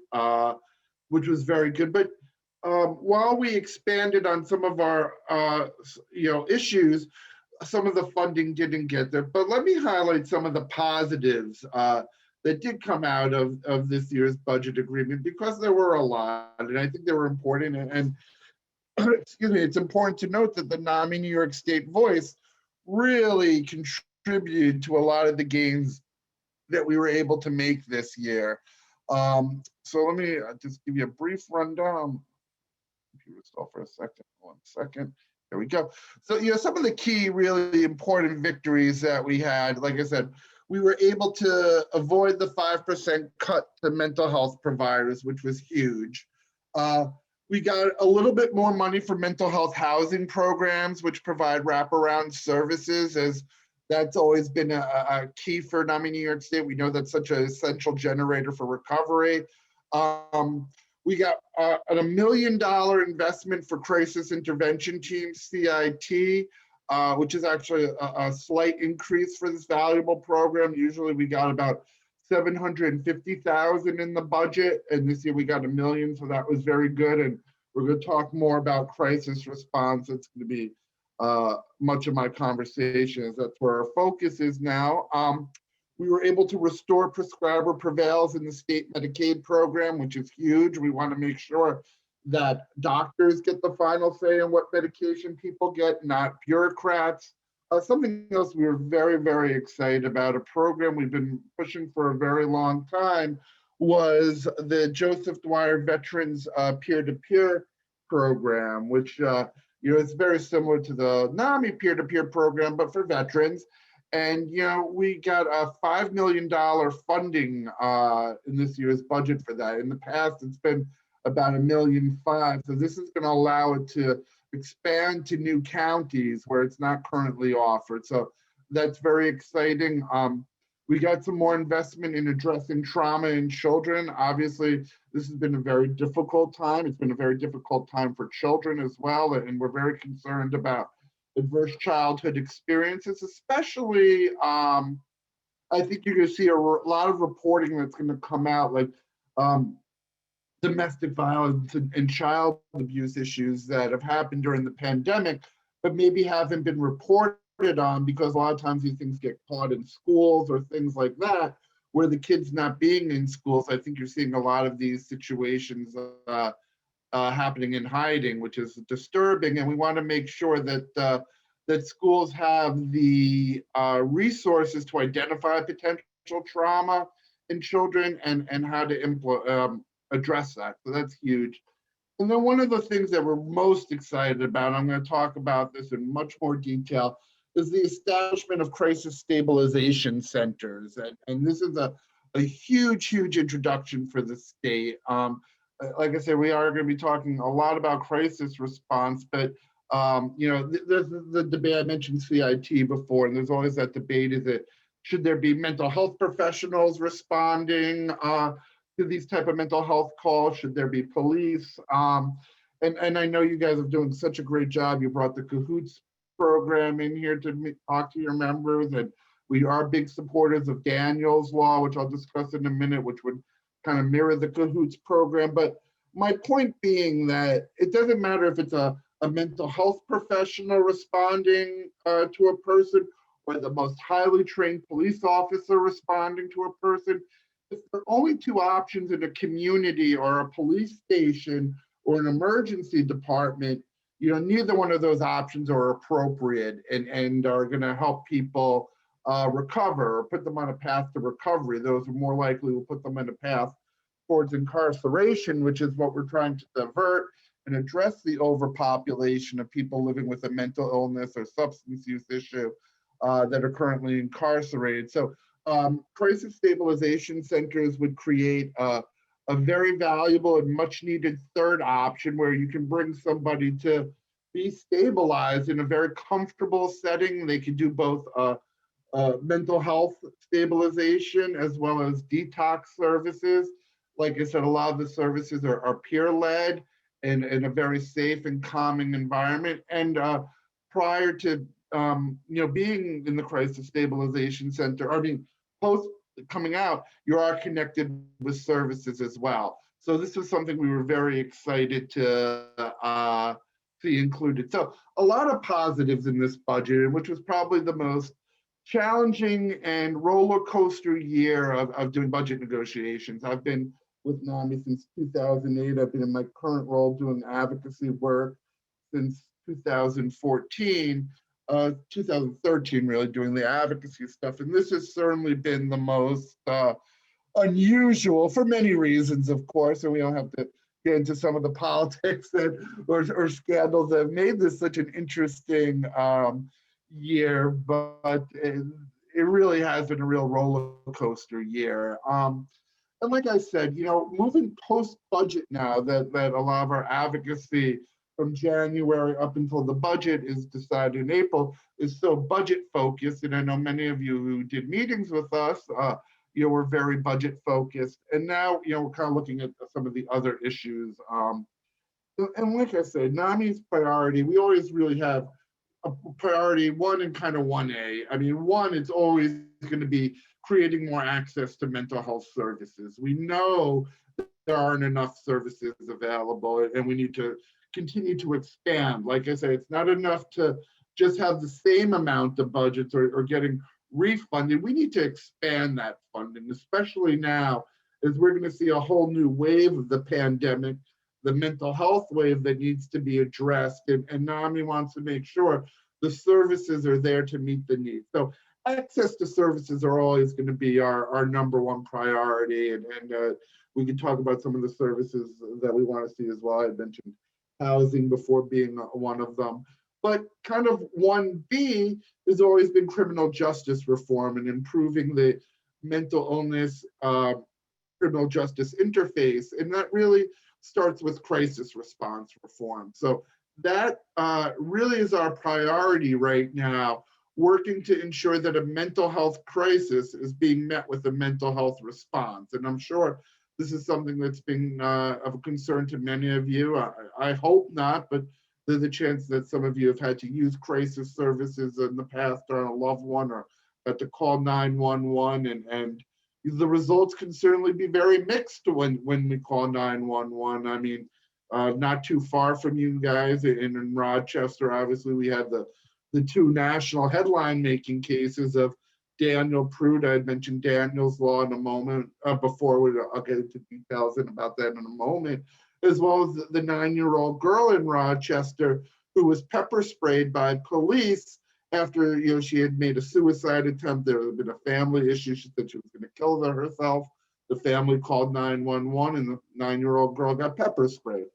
which was very good. But while we expanded on some of our issues, some of the funding didn't get there. But let me highlight some of the positives that did come out of this year's budget agreement, because there were a lot, and I think they were important. And excuse me, it's important to note that the NAMI New York State voice really contributed to a lot of the gains that we were able to make this year. So let me just give you a brief rundown. Computer stall for a second. 1 second. There we go. So, some of the key really important victories that we had, like I said, we were able to avoid the 5% cut to mental health providers, which was huge. We got a little bit more money for mental health housing programs, which provide wraparound services, as that's always been a key for NAMI New York State. We know that's such an essential generator for recovery. We got a $1 million investment for crisis intervention teams, CIT, which is actually a slight increase for this valuable program. Usually we got about $750,000 in the budget, and this year we got $1 million, so that was very good. And we're going to talk more about crisis response. It's going to be much of my conversation. That's where our focus is now. We were able to restore prescriber prevails in the state Medicaid program, which is huge. We want to make sure that doctors get the final say on what medication people get, not bureaucrats. Something else we were very, very excited about, a program we've been pushing for a very long time, was the Joseph Dwyer Veterans Peer-to-Peer program, which is very similar to the NAMI peer-to-peer program, but for veterans. And, we got a $5 million funding in this year's budget for that. In the past, it's been about $1.5 million. So this is going to allow it to expand to new counties where it's not currently offered. So that's very exciting. We got some more investment in addressing trauma in children. Obviously, this has been a very difficult time. It's been a very difficult time for children as well. And we're very concerned about adverse childhood experiences, especially, I think you're going to see a lot of reporting that's going to come out, like domestic violence and child abuse issues that have happened during the pandemic, but maybe haven't been reported on because a lot of times these things get caught in schools or things like that, where the kids not being in schools. I think you're seeing a lot of these situations happening in hiding, which is disturbing. And we want to make sure that that schools have the resources to identify potential trauma in children and how to address that. So that's huge. And then one of the things that we're most excited about, I'm going to talk about this in much more detail, is the establishment of crisis stabilization centers. And this is a huge, huge introduction for the state. Like I said, we are going to be talking a lot about crisis response, but there's the debate. I mentioned CIT before, and there's always that debate: should there be mental health professionals responding to these type of mental health calls? Should there be police? And I know you guys are doing such a great job. You brought the Cahoots program in here to talk to your members, and we are big supporters of Daniel's Law, which I'll discuss in a minute, which would kind of mirror the Cahoots program. But my point being that it doesn't matter if it's a mental health professional responding to a person, or the most highly trained police officer responding to a person. If there are only two options in a community or a police station or an emergency department, neither one of those options are appropriate and are going to help people recover or put them on a path to recovery. Those are more likely will put them on a path towards incarceration, which is what we're trying to divert and address the overpopulation of people living with a mental illness or substance use issue that are currently incarcerated. So crisis stabilization centers would create a very valuable and much needed third option where you can bring somebody to be stabilized in a very comfortable setting. They can do both mental health stabilization as well as detox services. Like I said, a lot of the services are peer-led and in a very safe and calming environment. And prior to being in the crisis stabilization center, post coming out, you are connected with services as well. So this is something we were very excited to see included. So a lot of positives in this budget, which was probably the most challenging and roller coaster year of doing budget negotiations. I've been with NAMI since 2008. I've been in my current role doing advocacy work since 2014. 2013, really doing the advocacy stuff. And this has certainly been the most unusual for many reasons, of course, and we don't have to get into some of the politics that or scandals that have made this such an interesting year, but it really has been a real roller coaster year. And like I said, moving post-budget now that a lot of our advocacy from January up until the budget is decided in April is so budget focused. And I know many of you who did meetings with us, we're very budget focused. And now, we're kind of looking at some of the other issues. And like I said, NAMI's priority, we always really have a priority 1 and kind of 1A. I mean, 1, it's always going to be creating more access to mental health services. We know that there aren't enough services available and we need to continue to expand. Like I said, it's not enough to just have the same amount of budgets or getting refunded. We need to expand that funding, especially now as we're going to see a whole new wave of the pandemic, the mental health wave that needs to be addressed. And NAMI wants to make sure the services are there to meet the needs. So access to services are always going to be our number 1 priority. And we can talk about some of the services that we want to see as well. I mentioned housing before being one of them. But kind of 1B has always been criminal justice reform and improving the mental illness criminal justice interface. And that really starts with crisis response reform. So that really is our priority right now, working to ensure that a mental health crisis is being met with a mental health response. And I'm sure this is something that's been of a concern to many of you. I hope not, but there's a chance that some of you have had to use crisis services in the past on a loved one or had to call 911, and the results can certainly be very mixed when we call 911. I mean, not too far from you guys in Rochester, obviously we had the 2 national headline making cases of Daniel Prude. I had mentioned Daniel's Law in a moment before. I'll get into details about that in a moment, as well as the 9-year-old girl in Rochester who was pepper sprayed by police after she had made a suicide attempt. There had been a family issue. She said she was going to kill herself. The family called 911 and the 9-year-old girl got pepper sprayed.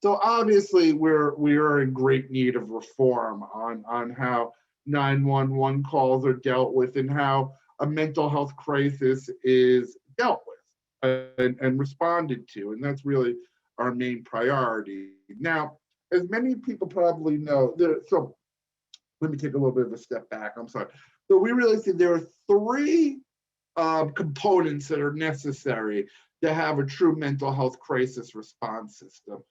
So obviously we are in great need of reform on how 911 calls are dealt with and how a mental health crisis is dealt with and responded to. And that's really our main priority. Now, as many people probably know, so let me take a little bit of a step back, I'm sorry. So we really see there are 3 components that are necessary to have a true mental health crisis response system.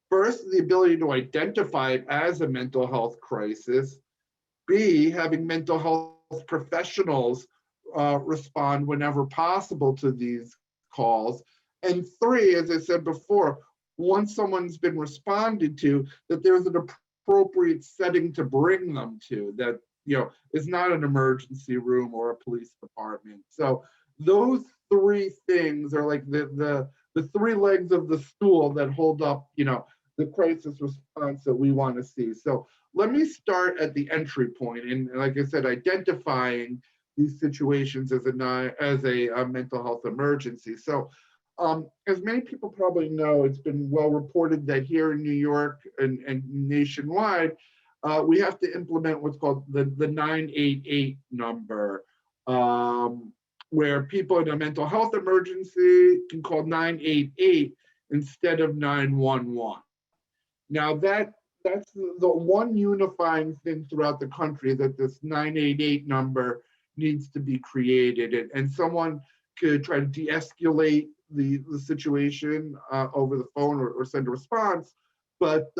First, the ability to identify it as a mental health crisis. B, having mental health professionals respond whenever possible to these calls. And 3, as I said before, once someone's been responded to, that there's an appropriate setting to bring them to that, is not an emergency room or a police department. So those 3 things are like the 3 legs of the stool that hold up, the crisis response that we want to see. So let me start at the entry point, and like I said, identifying these situations as a mental health emergency. So as many people probably know, it's been well reported that here in New York and nationwide, we have to implement what's called the 988 number, where people in a mental health emergency can call 988 instead of 911. Now that's the one unifying thing throughout the country, that this 988 number needs to be created, and someone could try to de-escalate the situation over the phone or send a response. But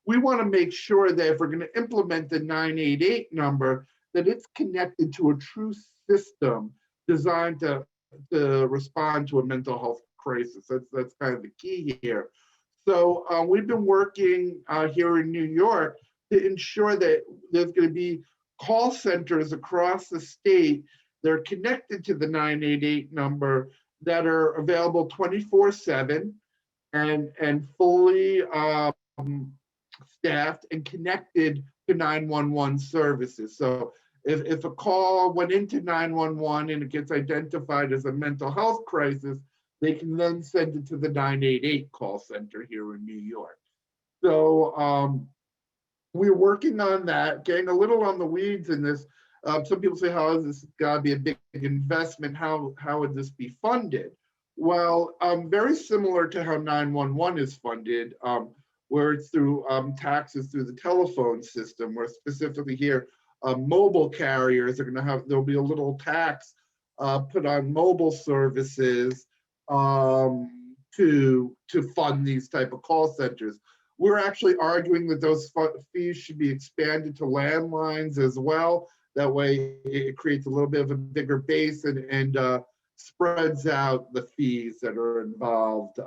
we want to make sure that if we're going to implement the 988 number, that it's connected to a true system designed to respond to a mental health crisis. That's kind of the key here. So we've been working here in New York to ensure that there's going to be call centers across the state that are connected to the 988 number that are available 24/7 and fully staffed and connected to 911 services. So if a call went into 911 and it gets identified as a mental health crisis, they can then send it to the 988 call center here in New York. So we're working on that, getting a little on the weeds in this. Some people say, how is this got to be a big investment? How would this be funded? Well, very similar to how 911 is funded, where it's through taxes through the telephone system, where specifically here, mobile carriers are going to have, there'll be a little tax put on mobile services to fund these type of call centers. We're actually arguing that those fees should be expanded to landlines as well. That way it creates a little bit of a bigger base and spreads out the fees that are involved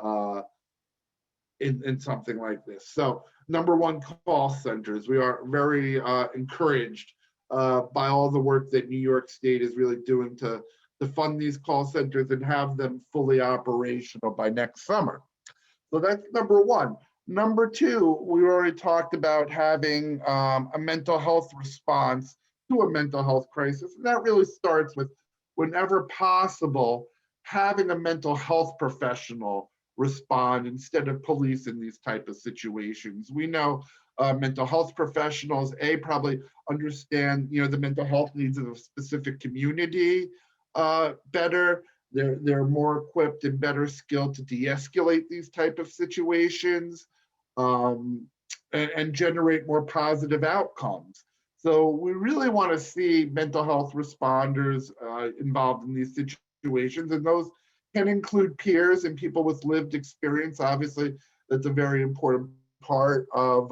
in something like this. So number one, call centers. We are very encouraged by all the work that New York State is really doing to fund these call centers and have them fully operational by next summer. So that's number one. Number two, we already talked about having a mental health response to a mental health crisis. And that really starts with, whenever possible, having a mental health professional respond instead of police in these type of situations. We know mental health professionals, probably understand, the mental health needs of a specific community better. They're more equipped and better skilled to de-escalate these type of situations and generate more positive outcomes. So we really want to see mental health responders involved in these situations, and those can include peers and people with lived experience. Obviously, that's a very important part of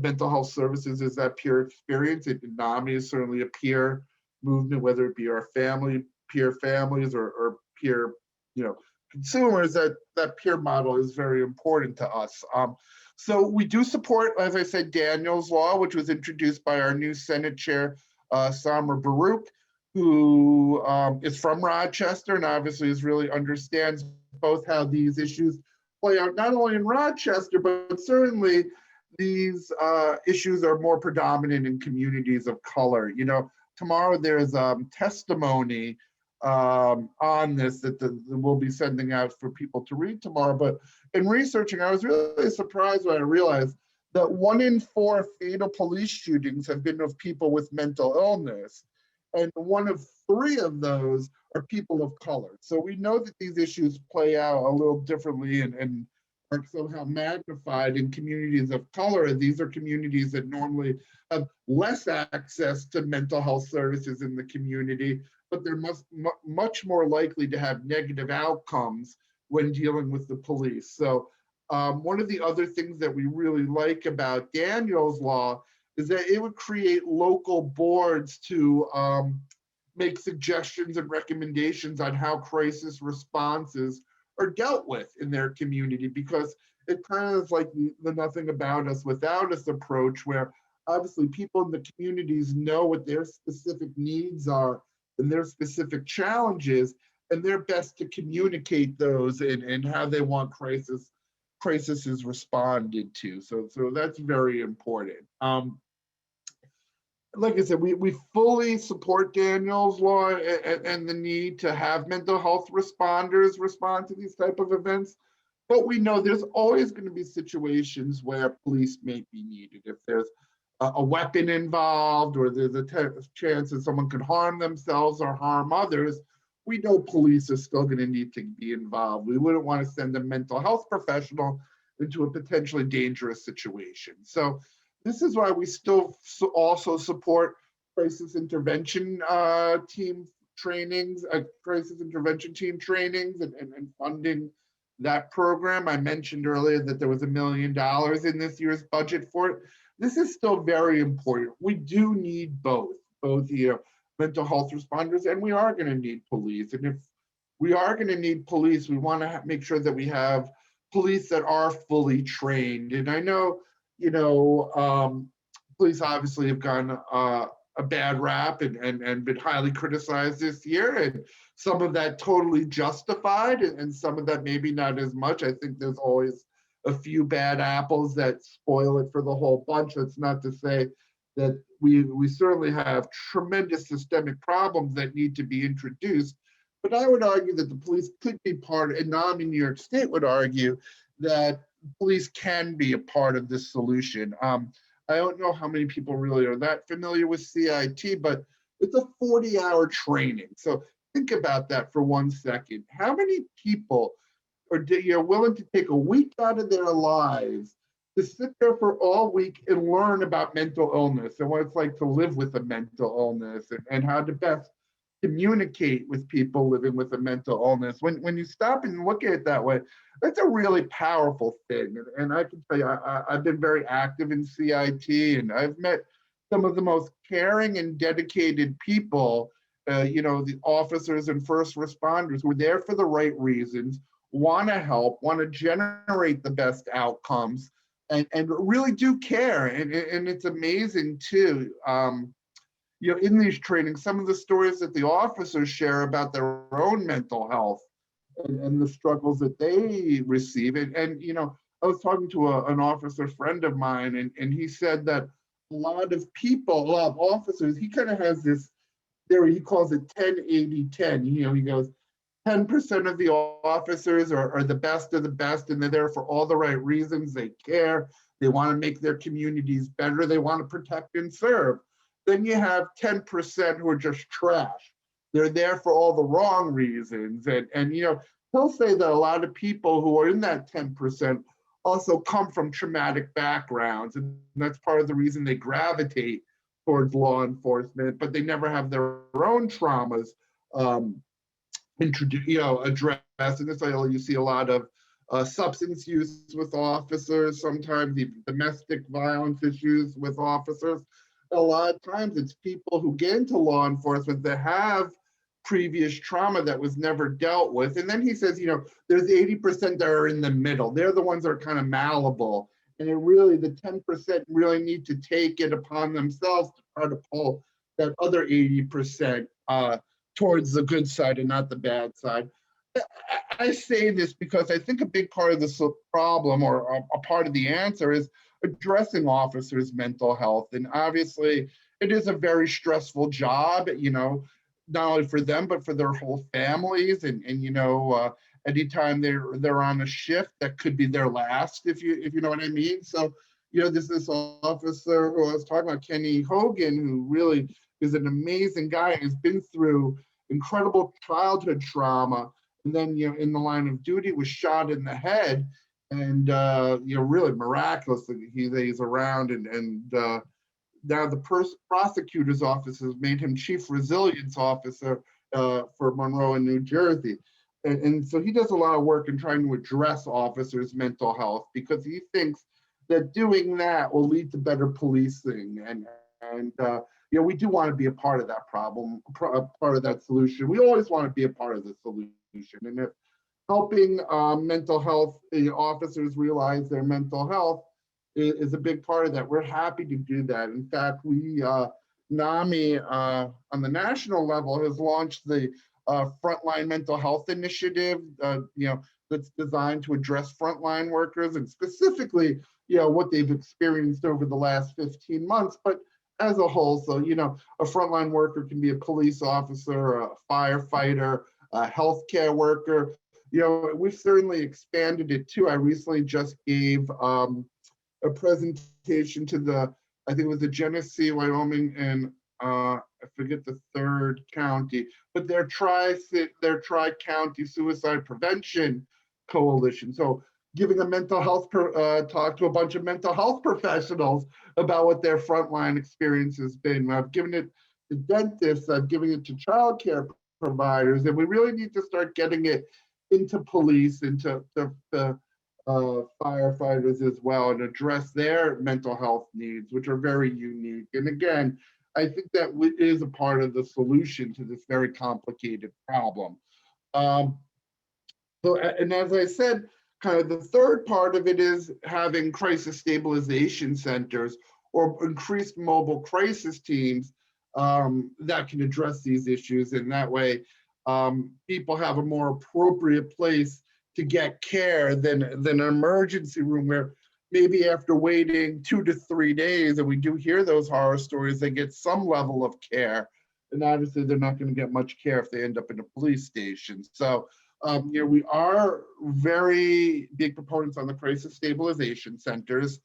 mental health services, is that peer experience. NAMI is certainly a peer movement, whether it be our peer families or peer consumers. That peer model is very important to us. So we do support, as I said, Daniel's Law, which was introduced by our new Senate Chair, Samar Baruch, who is from Rochester and obviously really understands both how these issues play out, not only in Rochester, but certainly these issues are more predominant in communities of color. Tomorrow there's testimony on this that we'll be sending out for people to read tomorrow. But in researching, I was really surprised when I realized that 1 in 4 fatal police shootings have been of people with mental illness. And 1 of 3 of those are people of color. So we know that these issues play out a little differently and are somehow magnified in communities of color. These are communities that normally have less access to mental health services in the community, but they're much more likely to have negative outcomes when dealing with the police. So one of the other things that we really like about Daniel's Law is that it would create local boards to make suggestions and recommendations on how crisis responses are dealt with in their community, because it kind of is like the nothing about us without us approach, where obviously people in the communities know what their specific needs are and their specific challenges, and they're best to communicate those and how they want crisis responded to. So that's very important. Like I said, we fully support Daniel's Law and the need to have mental health responders respond to these type of events. But we know there's always going to be situations where police may be needed. If there's a weapon involved, or there's a chance that someone could harm themselves or harm others, we know police are still going to need to be involved. We wouldn't want to send a mental health professional into a potentially dangerous situation. So this is why we still also support crisis intervention team trainings, and funding that program. I mentioned earlier that there was $1 million in this year's budget for it. This is still very important. We do need both mental health responders, and we are going to need police. And if we are going to need police, we want to make sure that we have police that are fully trained. And I know, police obviously have gotten a bad rap and been highly criticized this year, and some of that totally justified, and some of that maybe not as much. I think there's always a few bad apples that spoil it for the whole bunch. That's not to say that we certainly have tremendous systemic problems that need to be introduced. But I would argue that the police could be part, and NAMI New York State would argue that police can be a part of this solution. I don't know how many people really are that familiar with CIT, but it's a 40-hour training. So think about that for 1 second. How many people are willing to take a week out of their lives to sit there for all week and learn about mental illness and what it's like to live with a mental illness and how to best communicate with people living with a mental illness? When you stop and look at it that way, that's a really powerful thing. And I can tell you, I've been very active in CIT, and I've met some of the most caring and dedicated people, the officers and first responders who are there for the right reasons, want to help, want to generate the best outcomes, and really do care. And it's amazing too. In these trainings, some of the stories that the officers share about their own mental health and the struggles that they receive. And I was talking to an officer friend of mine, and he said that a lot of officers, he kind of has this theory, he calls it 10-80-10. He goes, 10% of the officers are the best of the best, and they're there for all the right reasons. They care, they want to make their communities better, they want to protect and serve. Then you have 10% who are just trash. They're there for all the wrong reasons. And he'll say that a lot of people who are in that 10% also come from traumatic backgrounds. And that's part of the reason they gravitate towards law enforcement, but they never have their own traumas addressed. And that's why you see a lot of substance use with officers, sometimes even domestic violence issues with officers. A lot of times it's people who get into law enforcement that have previous trauma that was never dealt with. And then he says, there's 80% that are in the middle. They're the ones that are kind of malleable. And the 10% really need to take it upon themselves to try to pull that other 80% towards the good side and not the bad side. I say this because I think a big part of the problem, or a part of the answer, is addressing officers' mental health. And obviously it is a very stressful job, not only for them, but for their whole families. And anytime they're on a shift, that could be their last, if you know what I mean. So, there's this officer who I was talking about, Kenny Hogan, who really is an amazing guy and has been through incredible childhood trauma. And then, in the line of duty, was shot in the head. And, really miraculously, he's around. And now the prosecutor's office has made him chief resilience officer for Monroe in New Jersey. And so he does a lot of work in trying to address officers' mental health, because he thinks that doing that will lead to better policing. And we do want to be a part of that problem, part of that solution. We always want to be a part of the solution. And if helping mental health officers realize their mental health is a big part of that, we're happy to do that. In fact, NAMI on the national level has launched the Frontline Mental Health Initiative, that's designed to address frontline workers and specifically, what they've experienced over the last 15 months, but as a whole. So, a frontline worker can be a police officer, a firefighter, a healthcare worker. We've certainly expanded it too. I recently just gave a presentation to I think it was the Genesee, Wyoming, and I forget the third county, but their tri-county suicide prevention coalition. So giving a mental health talk to a bunch of mental health professionals about what their frontline experience has been. I've given it to dentists, I've given it to childcare providers, and we really need to start getting it into police, into the firefighters as well, and address their mental health needs, which are very unique. And again, I think that is a part of the solution to this very complicated problem. And as I said, kind of the third part of it is having crisis stabilization centers or increased mobile crisis teams that can address these issues. And that way, people have a more appropriate place to get care than an emergency room where maybe after waiting 2 to 3 days, and we do hear those horror stories, they get some level of care. And obviously they're not going to get much care if they end up in a police station. So, we are very big proponents on the crisis stabilization centers.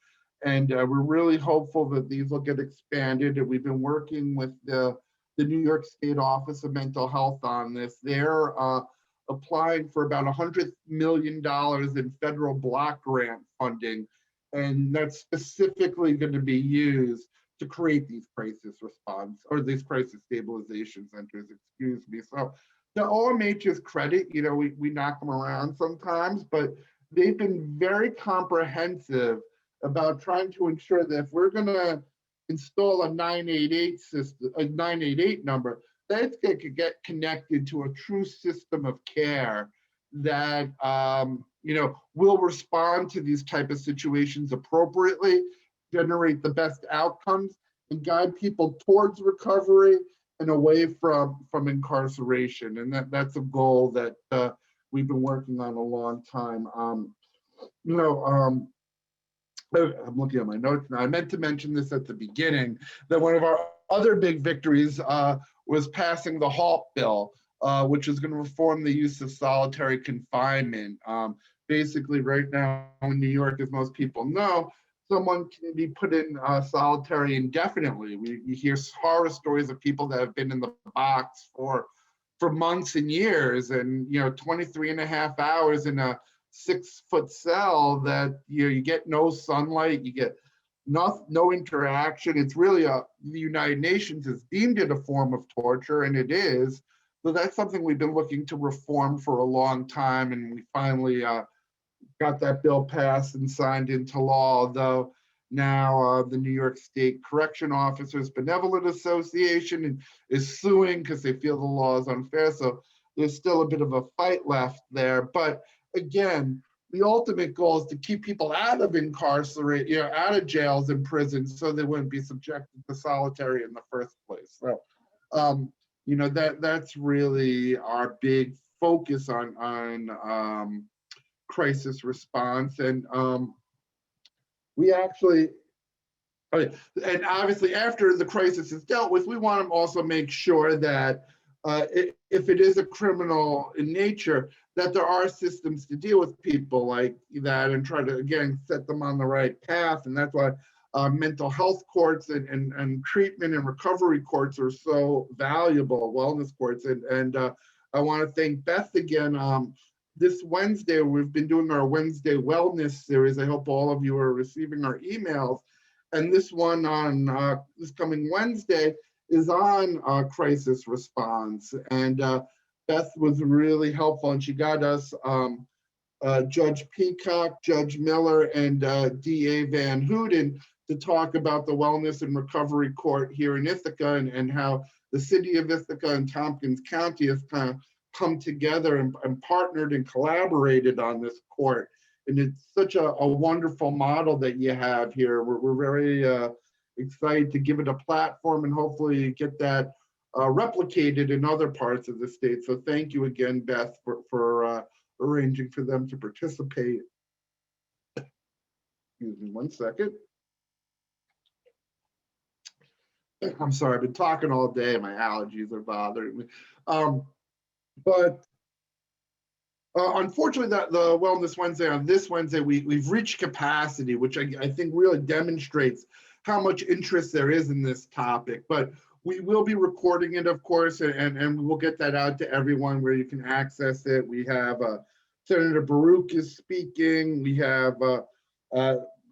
And we're really hopeful that these will get expanded. And we've been working with the New York State Office of Mental Health on this. They're applying for about $100 million in federal block grant funding. And that's specifically going to be used to create these crisis response or these crisis stabilization centers, excuse me. So to OMH's credit, we knock them around sometimes, but they've been very comprehensive about trying to ensure that if we're going to install a 988 system, a 988 number, that's going to get connected to a true system of care that will respond to these type of situations appropriately, generate the best outcomes, and guide people towards recovery and away from incarceration. And that's a goal that we've been working on a long time. I'm looking at my notes now. I meant to mention this at the beginning, that one of our other big victories was passing the Halt Bill, which is going to reform the use of solitary confinement. Basically, right now in New York, as most people know, someone can be put in solitary indefinitely. We hear horror stories of people that have been in the box for months and years, and 23 and a half hours in a 6-foot cell that you get no sunlight, you get no interaction. It's really the United Nations has deemed it a form of torture, and it is. So that's something we've been looking to reform for a long time, and we finally got that bill passed and signed into law, although now the New York State Correction Officers Benevolent Association is suing because they feel the law is unfair. So there's still a bit of a fight left there. But again, the ultimate goal is to keep people out of out of jails and prisons, so they wouldn't be subjected to solitary in the first place. So, that's really our big focus on crisis response. And we actually, and obviously after the crisis is dealt with, we want to also make sure that if it is a criminal in nature, that there are systems to deal with people like that and try to, again, set them on the right path. And that's why mental health courts and treatment and recovery courts are so valuable, wellness courts. And I want to thank Beth again. This Wednesday, we've been doing our Wednesday wellness series. I hope all of you are receiving our emails. And this one on this coming Wednesday is on crisis response. And Beth was really helpful, and she got us Judge Peacock, Judge Miller, and DA Van Houten to talk about the Wellness and Recovery Court here in Ithaca and how the city of Ithaca and Tompkins County has kind of come together and partnered and collaborated on this court. And it's such a wonderful model that you have here. We're very excited to give it a platform and hopefully get that replicated in other parts of the state. So thank you again, Beth, for arranging for them to participate. Excuse me 1 second. I'm sorry, I've been talking all day. My allergies are bothering me. But unfortunately, the Wellness Wednesday, on this Wednesday, we've reached capacity, which I think really demonstrates how much interest there is in this topic. But we will be recording it, of course, and we will get that out to everyone where you can access it. We have Senator Baruch is speaking. We have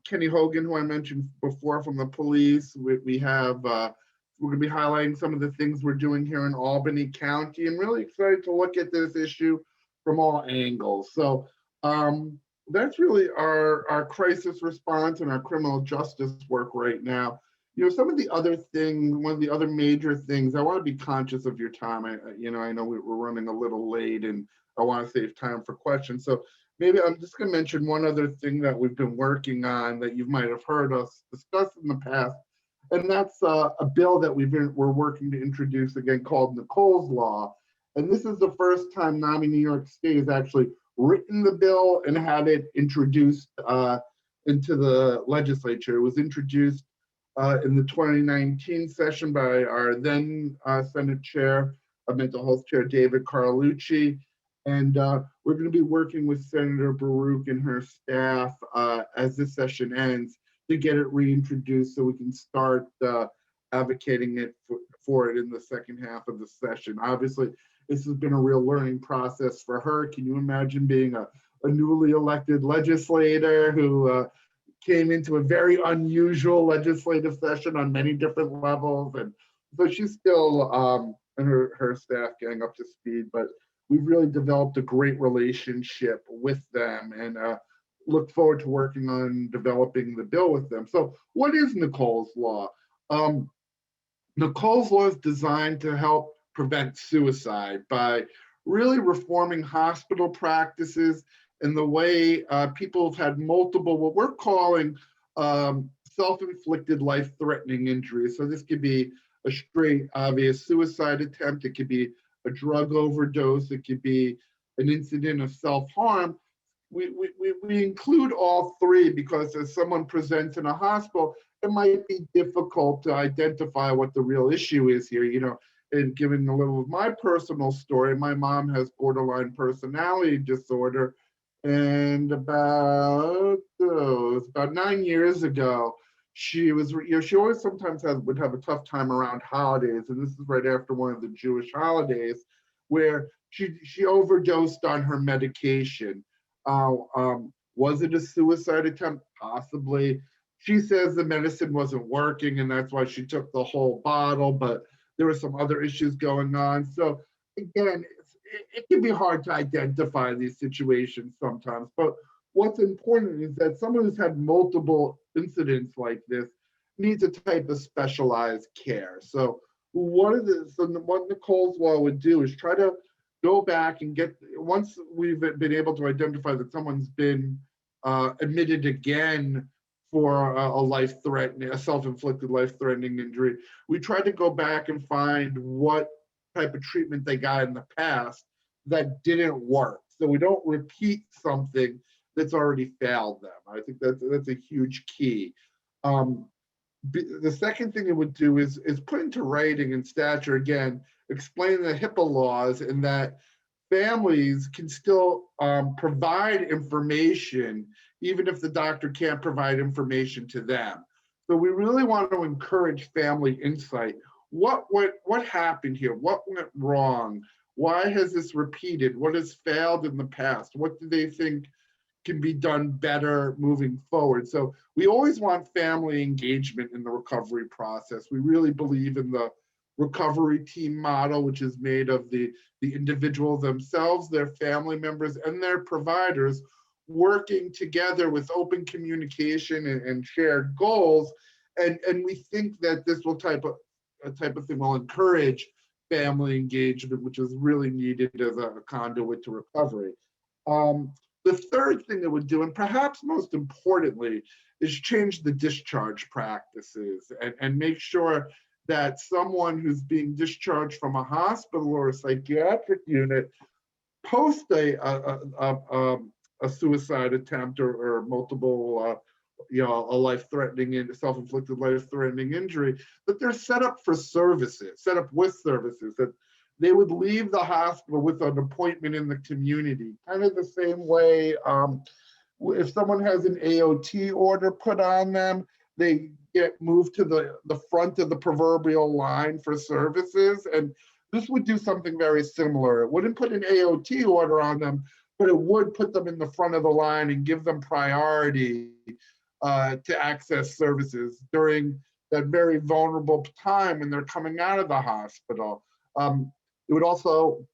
Kenny Hogan, who I mentioned before, from the police. We have, we're going to be highlighting some of the things we're doing here in Albany County, and really excited to look at this issue from all angles. So that's really our crisis response and our criminal justice work right now. Some of the other things, one of the other major things, I want to be conscious of your time. I know we're running a little late and I want to save time for questions. So maybe I'm just going to mention one other thing that we've been working on that you might have heard us discuss in the past. And that's a bill that we're working to introduce again called Nicole's Law. And this is the first time NAMI New York State is actually written the bill and had it introduced into the legislature. It was introduced in the 2019 session by our then Senate Chair of Mental Health Chair, David Carlucci. And we're going to be working with Senator Baruch and her staff as this session ends to get it reintroduced so we can start advocating it for it in the second half of the session. Obviously, this has been a real learning process for her. Can you imagine being a newly elected legislator who came into a very unusual legislative session on many different levels? And so she's still, and her staff getting up to speed, but we've really developed a great relationship with them and look forward to working on developing the bill with them. So what is Nicole's Law? Nicole's Law is designed to help prevent suicide by really reforming hospital practices and the way people have had multiple, what we're calling self-inflicted life-threatening injuries. So this could be a straight, obvious suicide attempt. It could be a drug overdose. It could be an incident of self-harm. We include all three because as someone presents in a hospital, it might be difficult to identify what the real issue is here. You know, and given a little of my personal story, my mom has borderline personality disorder. And about 9 years ago, she was, she always sometimes would have a tough time around holidays. And this is right after one of the Jewish holidays where she overdosed on her medication. Was it a suicide attempt? Possibly. She says the medicine wasn't working and that's why she took the whole bottle, but there were some other issues going on. So again, it can be hard to identify these situations sometimes, but what's important is that someone who's had multiple incidents like this needs a type of specialized care. So what Nicole's Law would do is try to go back and get, once we've been able to identify that someone's been admitted again for a self-inflicted life-threatening injury, we try to go back and find what type of treatment they got in the past that didn't work. So we don't repeat something that's already failed them. I think that's a huge key. The second thing it would do is put into writing and statute, again, explain the HIPAA laws and that families can still provide information even if the doctor can't provide information to them. So we really want to encourage family insight. What happened here? What went wrong? Why has this repeated? What has failed in the past? What do they think can be done better moving forward? So we always want family engagement in the recovery process. We really believe in the recovery team model, which is made of the individuals themselves, their family members, and their providers working together with open communication and shared goals. And we think that this will type of thing will encourage family engagement, which is really needed as a conduit to recovery. The third thing it would do, and perhaps most importantly, is change the discharge practices and make sure that someone who's being discharged from a hospital or a psychiatric unit post a suicide attempt or multiple a life-threatening, self-inflicted life-threatening injury, that they're set up for services, set up with services, that they would leave the hospital with an appointment in the community. Kind of the same way if someone has an AOT order put on them, they get moved to the front of the proverbial line for services. And this would do something very similar. It wouldn't put an AOT order on them, but it would put them in the front of the line and give them priority to access services during that very vulnerable time when they're coming out of the hospital. It would also,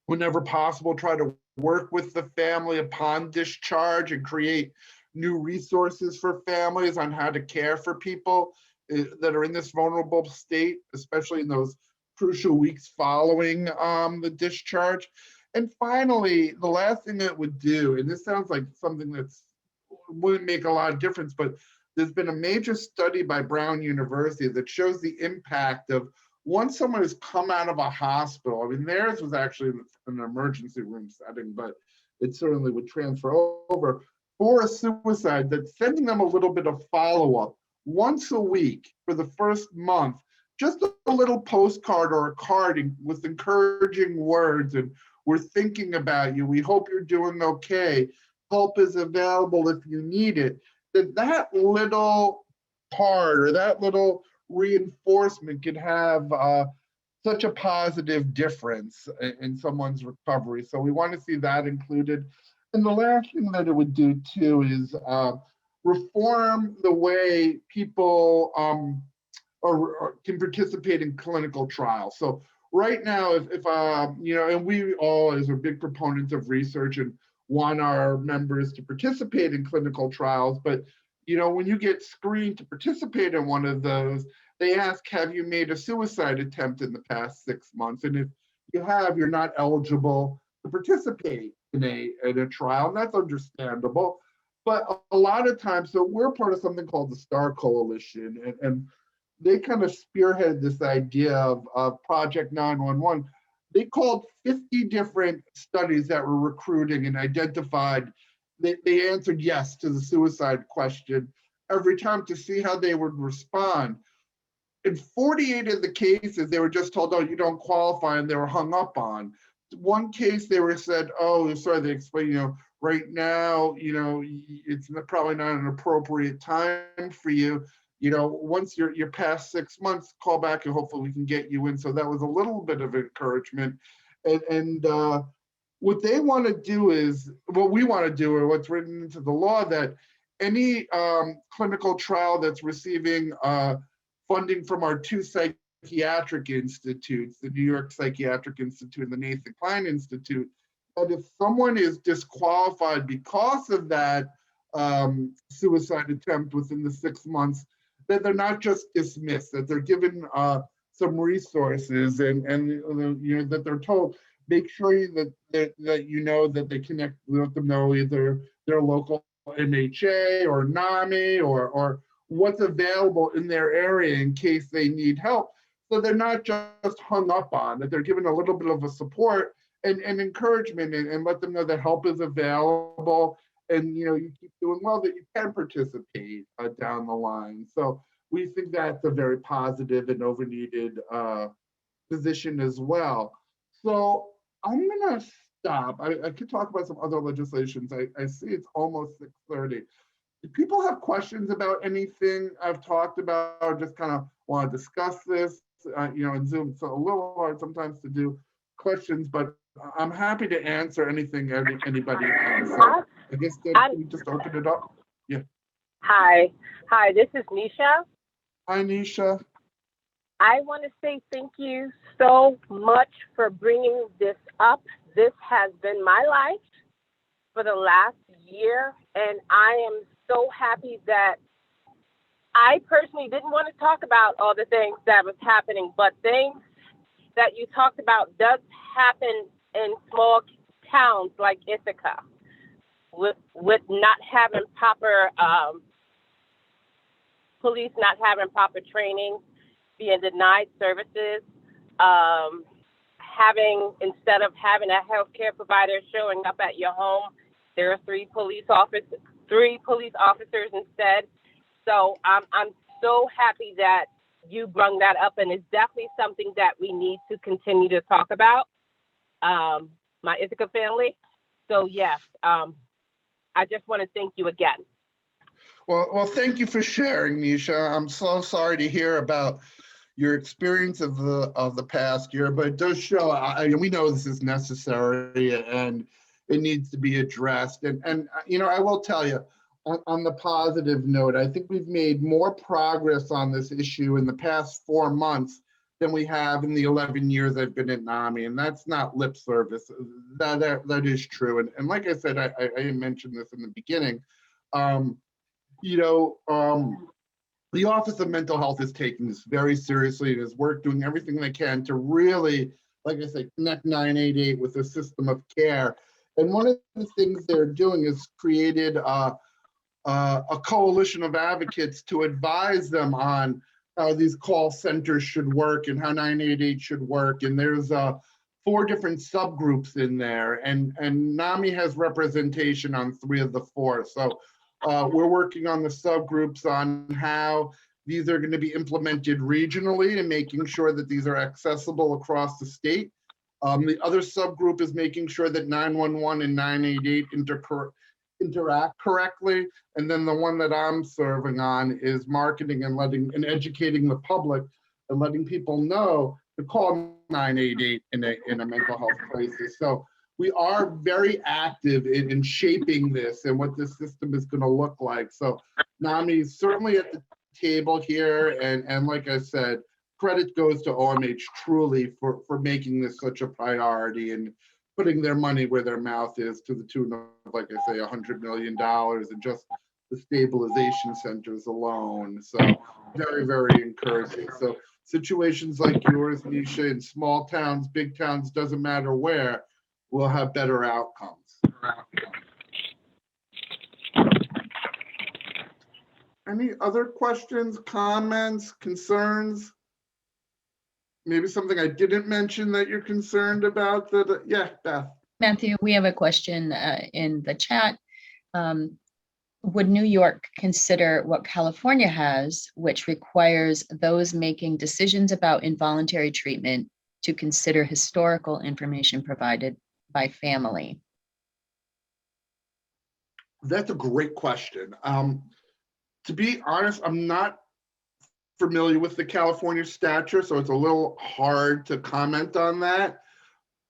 whenever possible, try to work with the family upon discharge and create new resources for families on how to care for people that are in this vulnerable state, especially in those crucial weeks following the discharge. And finally, the last thing it would do, and this sounds like something that's wouldn't make a lot of difference, but there's been a major study by Brown University that shows the impact of once someone has come out of a hospital. I mean, theirs was actually in an emergency room setting, but it certainly would transfer over for a suicide, that sending them a little bit of follow-up once a week for the first month, just a little postcard or a card with encouraging words, and we're thinking about you, we hope you're doing okay, help is available if you need it, that little card or that little reinforcement can have such a positive difference in someone's recovery. So we want to see that included. And the last thing that it would do too is reform the way people or can participate in clinical trials. So right now, if you know, and we all as are big proponents of research and want our members to participate in clinical trials, but you know, when you get screened to participate in one of those, they ask, have you made a suicide attempt in the past 6 months? And if you have, you're not eligible to participate in a trial, and that's understandable. But a lot of times, so we're part of something called the STAR Coalition, and they kind of spearheaded this idea of Project 911. They called 50 different studies that were recruiting and identified, they answered yes to the suicide question every time to see how they would respond. In 48 of the cases, they were just told, oh, you don't qualify, and they were hung up on. One case, they were said, oh, sorry, they explained, you know, right now, you know, it's probably not an appropriate time for you. You know, once you're past 6 months, call back and hopefully we can get you in. So that was a little bit of encouragement. And what they want to do is, what we want to do, or what's written into the law, that any clinical trial that's receiving funding from our two psychiatric institutes, the New York Psychiatric Institute and the Nathan Klein Institute, that if someone is disqualified because of that suicide attempt within the 6 months, that they're not just dismissed, that they're given some resources, and you know, that they're told, make sure that you know that they connect, let them know either their local MHA or NAMI or what's available in their area in case they need help. So they're not just hung up on, that they're given a little bit of a support and encouragement, and let them know that help is available, and you know, you keep doing well, that you can participate down the line. So we think that's a very positive and over needed position as well. So I'm gonna stop. I could talk about some other legislations. I see it's almost 6:30. Do people have questions about anything I've talked about, or just kind of want to discuss this? You know, in Zoom, it's a little hard sometimes to do questions, but I'm happy to answer anything anybody has. So I guess then we just open it up. Yeah. Hi, this is Nisha. Hi, Nisha. I want to say thank you so much for bringing this up. This has been my life for the last year, and I am so happy that I personally didn't want to talk about all the things that was happening, but things that you talked about does happen in small towns like Ithaca, with not having proper police, not having proper training, being denied services, instead of having a healthcare provider showing up at your home, there are three police officers instead. So I'm so happy that you brought that up, and it's definitely something that we need to continue to talk about, my Ithaca family. So yes, I just want to thank you again. Well, thank you for sharing, Nisha. I'm so sorry to hear about your experience of the past year, but it does show, we know this is necessary and it needs to be addressed. And you know, I will tell you, on the positive note, I think we've made more progress on this issue in the past 4 months than we have in the 11 years I've been at NAMI, and that's not lip service. That is true. And like I said, I mentioned this in the beginning. You know, the Office of Mental Health is taking this very seriously and is doing everything they can to really, like I said, connect 988 with a system of care. And one of the things they're doing is created a coalition of advocates to advise them on how these call centers should work and how 988 should work. And there's 4 different subgroups in there, and NAMI has representation on 3 of the 4. So we're working on the subgroups on how these are going to be implemented regionally and making sure that these are accessible across the state. The other subgroup is making sure that 911 and 988 interact correctly. And then the one that I'm serving on is marketing and educating the public and letting people know to call 988 in a mental health crisis. So we are very active in shaping this and what this system is going to look like. So NAMI is certainly at the table here, and like I said, credit goes to OMH truly for making this such a priority and putting their money where their mouth is, to the tune of, like I say, $100 million in just the stabilization centers alone. So very, very encouraging. So situations like yours, Nisha, in small towns, big towns, doesn't matter where, will have better outcomes. Any other questions, comments, concerns? Maybe something I didn't mention that you're concerned about that, yeah, Beth. Matthew, we have a question in the chat. Would New York consider what California has, which requires those making decisions about involuntary treatment to consider historical information provided by family? That's a great question. To be honest, I'm not familiar with the California statute, so it's a little hard to comment on that.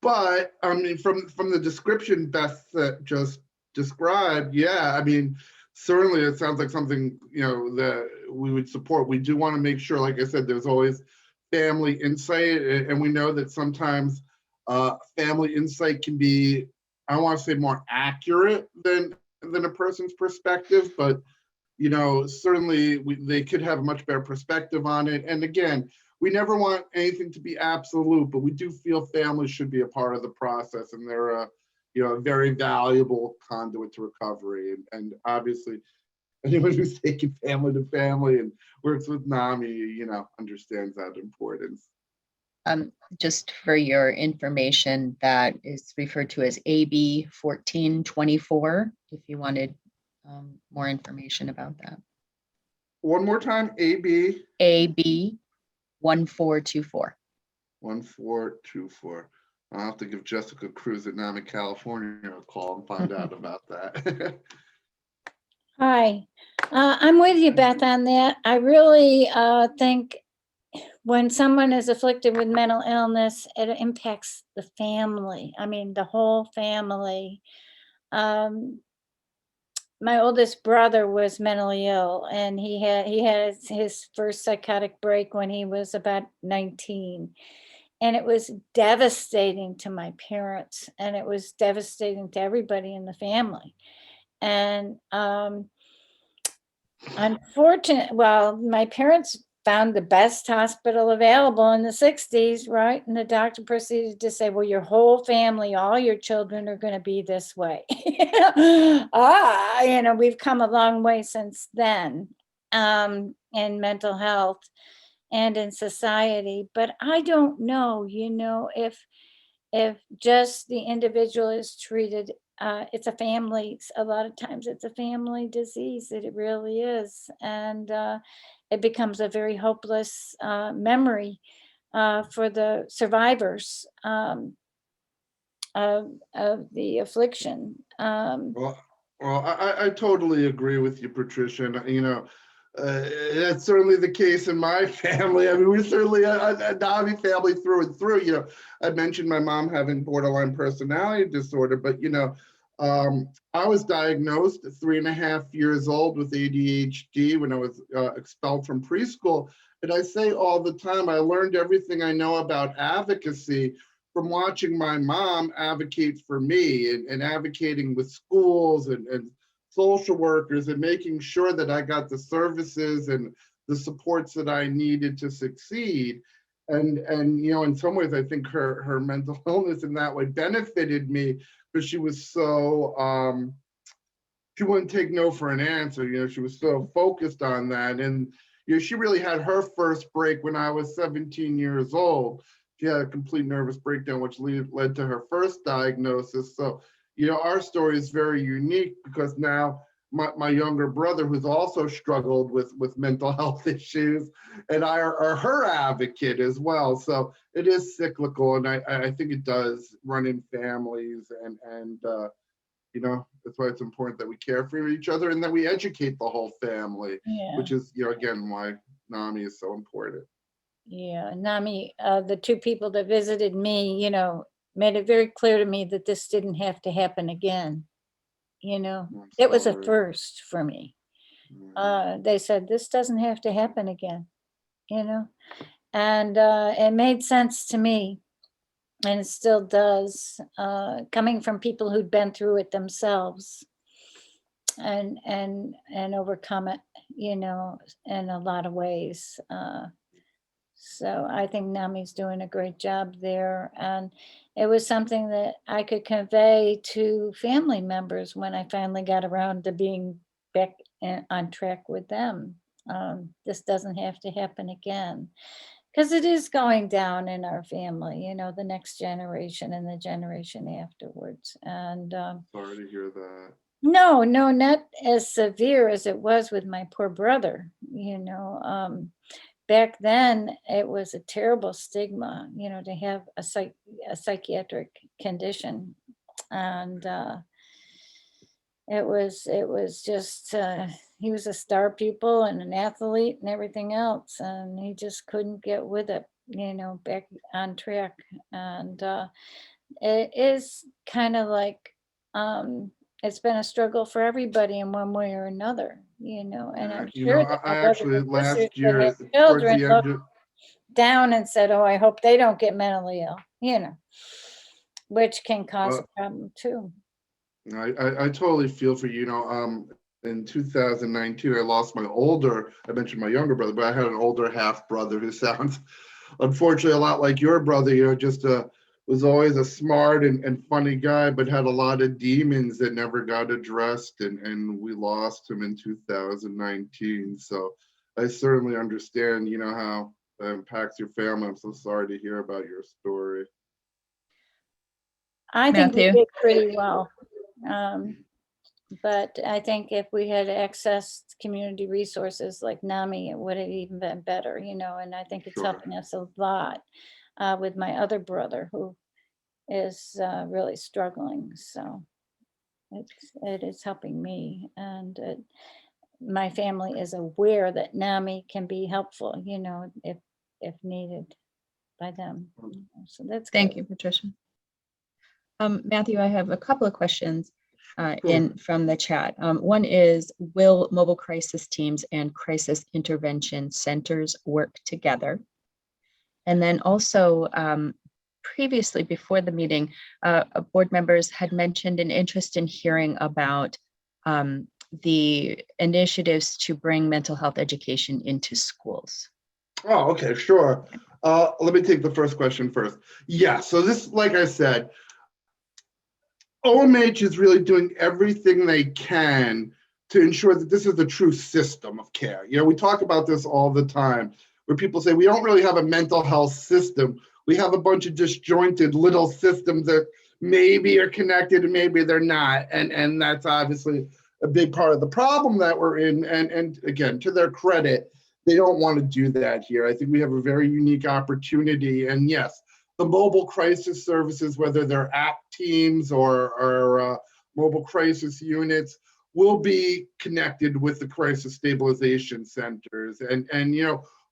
But I mean, from the description Beth just described, yeah, I mean, certainly it sounds like something, you know, that we would support. We do want to make sure, like I said, there's always family insight, and we know that sometimes family insight can be, I don't want to say more accurate than a person's perspective, but you know, certainly they could have a much better perspective on it. And again, we never want anything to be absolute, but we do feel families should be a part of the process, and they're a, you know, a very valuable conduit to recovery. And obviously, anyone who's taken family to family and works with NAMI, you know, understands that importance. Just for your information, that is referred to as AB 1424, if you wanted more information about that. One more time, AB 1424. 1424. I'll have to give Jessica Cruz at NAMI California a call and find out about that. Hi, I'm with you, Beth, on that. I really think when someone is afflicted with mental illness, it impacts the family. I mean, the whole family. My oldest brother was mentally ill, and he had his first psychotic break when he was about 19. And it was devastating to my parents, and it was devastating to everybody in the family. And unfortunately, well, my parents found the best hospital available in the 60s, right? And the doctor proceeded to say, well, your whole family, all your children are going to be this way. You know, we've come a long way since then in mental health and in society. But I don't know, you know, if just the individual is treated, it's a family, a lot of times it's a family disease, it really is. And it becomes a very hopeless memory for the survivors of the affliction. Well, I totally agree with you, Patricia. And, you know, that's certainly the case in my family. I mean, we're certainly a NAMI family through and through. You know, I mentioned my mom having borderline personality disorder, but, you know, I was diagnosed at 3.5 years old with ADHD when I was expelled from preschool. And I say all the time, I learned everything I know about advocacy from watching my mom advocate for me and advocating with schools and social workers and making sure that I got the services and the supports that I needed to succeed. And you know, in some ways, I think her mental illness in that way benefited me, because she was so, she wouldn't take no for an answer. You know, she was so focused on that. And, you know, she really had her first break when I was 17 years old. she had a complete nervous breakdown, which led to her first diagnosis. So, our story is very unique because now my younger brother, who's also struggled with mental health issues, and I are her advocate as well. So it is cyclical, and I think it does run in families, and that's why it's important that we care for each other and that we educate the whole family, Yeah. which is, again, why NAMI is so important. Yeah, NAMI, the two people that visited me, made it very clear to me that this didn't have to happen again. It was a sorry. first for me. They said, this doesn't have to happen again, and it made sense to me, and it still does, coming from people who'd been through it themselves and overcome it, in a lot of ways. So I think NAMI's doing a great job there. And it was something that I could convey to family members when I finally got around to being back on track with them. This doesn't have to happen again. Because it is going down in our family, the next generation and the generation afterwards. And Sorry to hear that. no, not as severe as it was with my poor brother, back then it was a terrible stigma, to have a psychiatric condition. And it was just, he was a star pupil and an athlete and everything else. And he just couldn't get with it, back on track. And it is kind of like, it's been a struggle for everybody in one way or another, and I'm sure that I my brothers actually and sisters last that year have towards children the looked end. down and said, oh, I hope they don't get mentally ill, which can cause a problem too. I totally feel for you. In 2019, I lost I mentioned my younger brother, but I had an older half brother who sounds unfortunately a lot like your brother, just was always a smart and funny guy, but had a lot of demons that never got addressed. And we lost him in 2019. So I certainly understand, how that impacts your family. I'm so sorry to hear about your story. I think we Matthew. did pretty well. But I think if we had accessed community resources like NAMI, it would have even been better, and I think it's helping us a lot with my other brother who is really struggling. So it is helping me, and my family is aware that NAMI can be helpful, if needed by them. So that's Thank good. you, Patricia. Matthew, I have a couple of questions from the chat. One is, will mobile crisis teams and crisis intervention centers work together? And then also, previously before the meeting, board members had mentioned an interest in hearing about the initiatives to bring mental health education into schools. Oh, okay, sure. Let me take the first question first. Yeah, so this, like I said, OMH is really doing everything they can to ensure that this is a true system of care. We talk about this all the time, where people say we don't really have a mental health system. We have a bunch of disjointed little systems that maybe are connected and maybe they're not. And that's obviously a big part of the problem that we're in. And again, to their credit, they don't want to do that here. I think we have a very unique opportunity. And yes, the mobile crisis services, whether they're app teams or mobile crisis units, will be connected with the crisis stabilization centers. And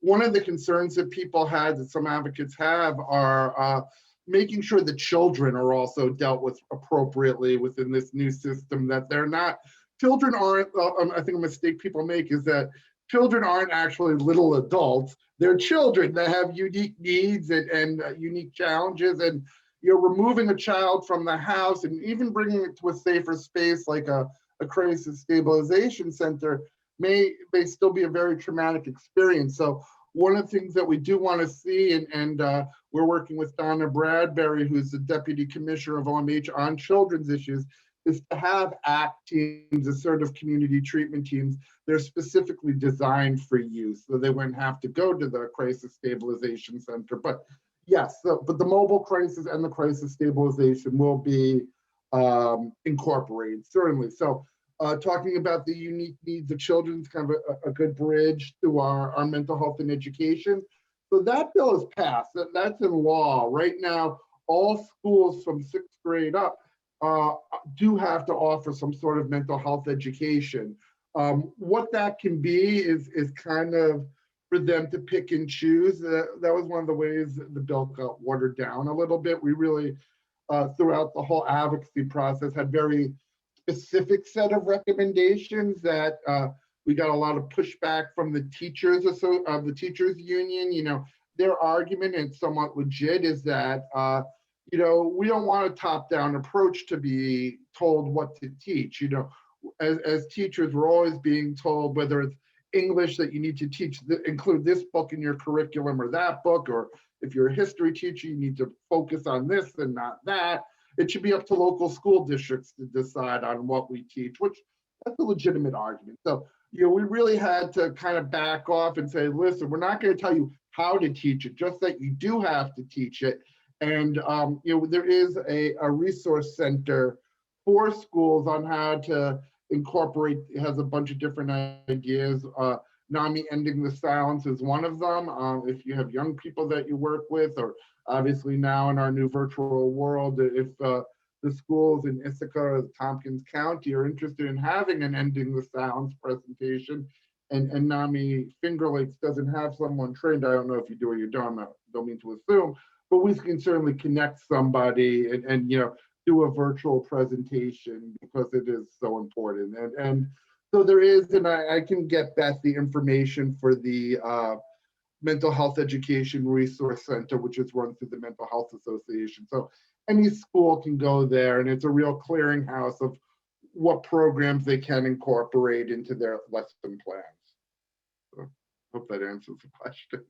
one of the concerns that people had, that some advocates have, are making sure that children are also dealt with appropriately within this new system, that they're not, children aren't, I think a mistake people make is that children aren't actually little adults. They're children that have unique needs and unique challenges. And removing a child from the house and even bringing it to a safer space like a crisis stabilization center may still be a very traumatic experience. So one of the things that we do want to see, and we're working with Donna Bradbury, who's the Deputy Commissioner of OMH on children's issues, is to have ACT teams, assertive community treatment teams. They're specifically designed for youth, so they wouldn't have to go to the crisis stabilization center. But Yes, but the mobile crisis and the crisis stabilization will be incorporated, certainly. So talking about the unique needs of children is kind of a good bridge to our mental health and education. So that bill is passed, that's in law. Right now, all schools from 6th grade up do have to offer some sort of mental health education. What that can be is kind of for them to pick and choose. That was one of the ways that the bill got watered down a little bit. We really, throughout the whole advocacy process, had very specific set of recommendations that we got a lot of pushback from the teachers of the teachers union. You know, their argument, and somewhat legit, is that you know, we don't want a top-down approach to be told what to teach. You know, as teachers, we're always being told, whether it's English that you need to teach, include this book in your curriculum or that book, or if you're a history teacher, you need to focus on this and not that. It should be up to local school districts to decide on what we teach, which that's a legitimate argument. So, you know, we really had to kind of back off and say, listen, we're not going to tell you how to teach it, just that you do have to teach it. And, you know, there is a resource center for schools on how to incorporate. It has a bunch of different ideas. NAMI Ending the Silence is one of them. If you have young people that you work with, or obviously now in our new virtual world, if the schools in Ithaca or Tompkins County are interested in having an Ending the Silence presentation, and NAMI Finger Lakes doesn't have someone trained, I don't know if you do or you don't mean to assume, but we can certainly connect somebody and you know, do a virtual presentation, because it is so important. And so there is, and I can get Beth the information for the Mental Health Education Resource Center, which is run through the Mental Health Association. So any school can go there, and it's a real clearinghouse of what programs they can incorporate into their lesson plans. So hope that answers the question.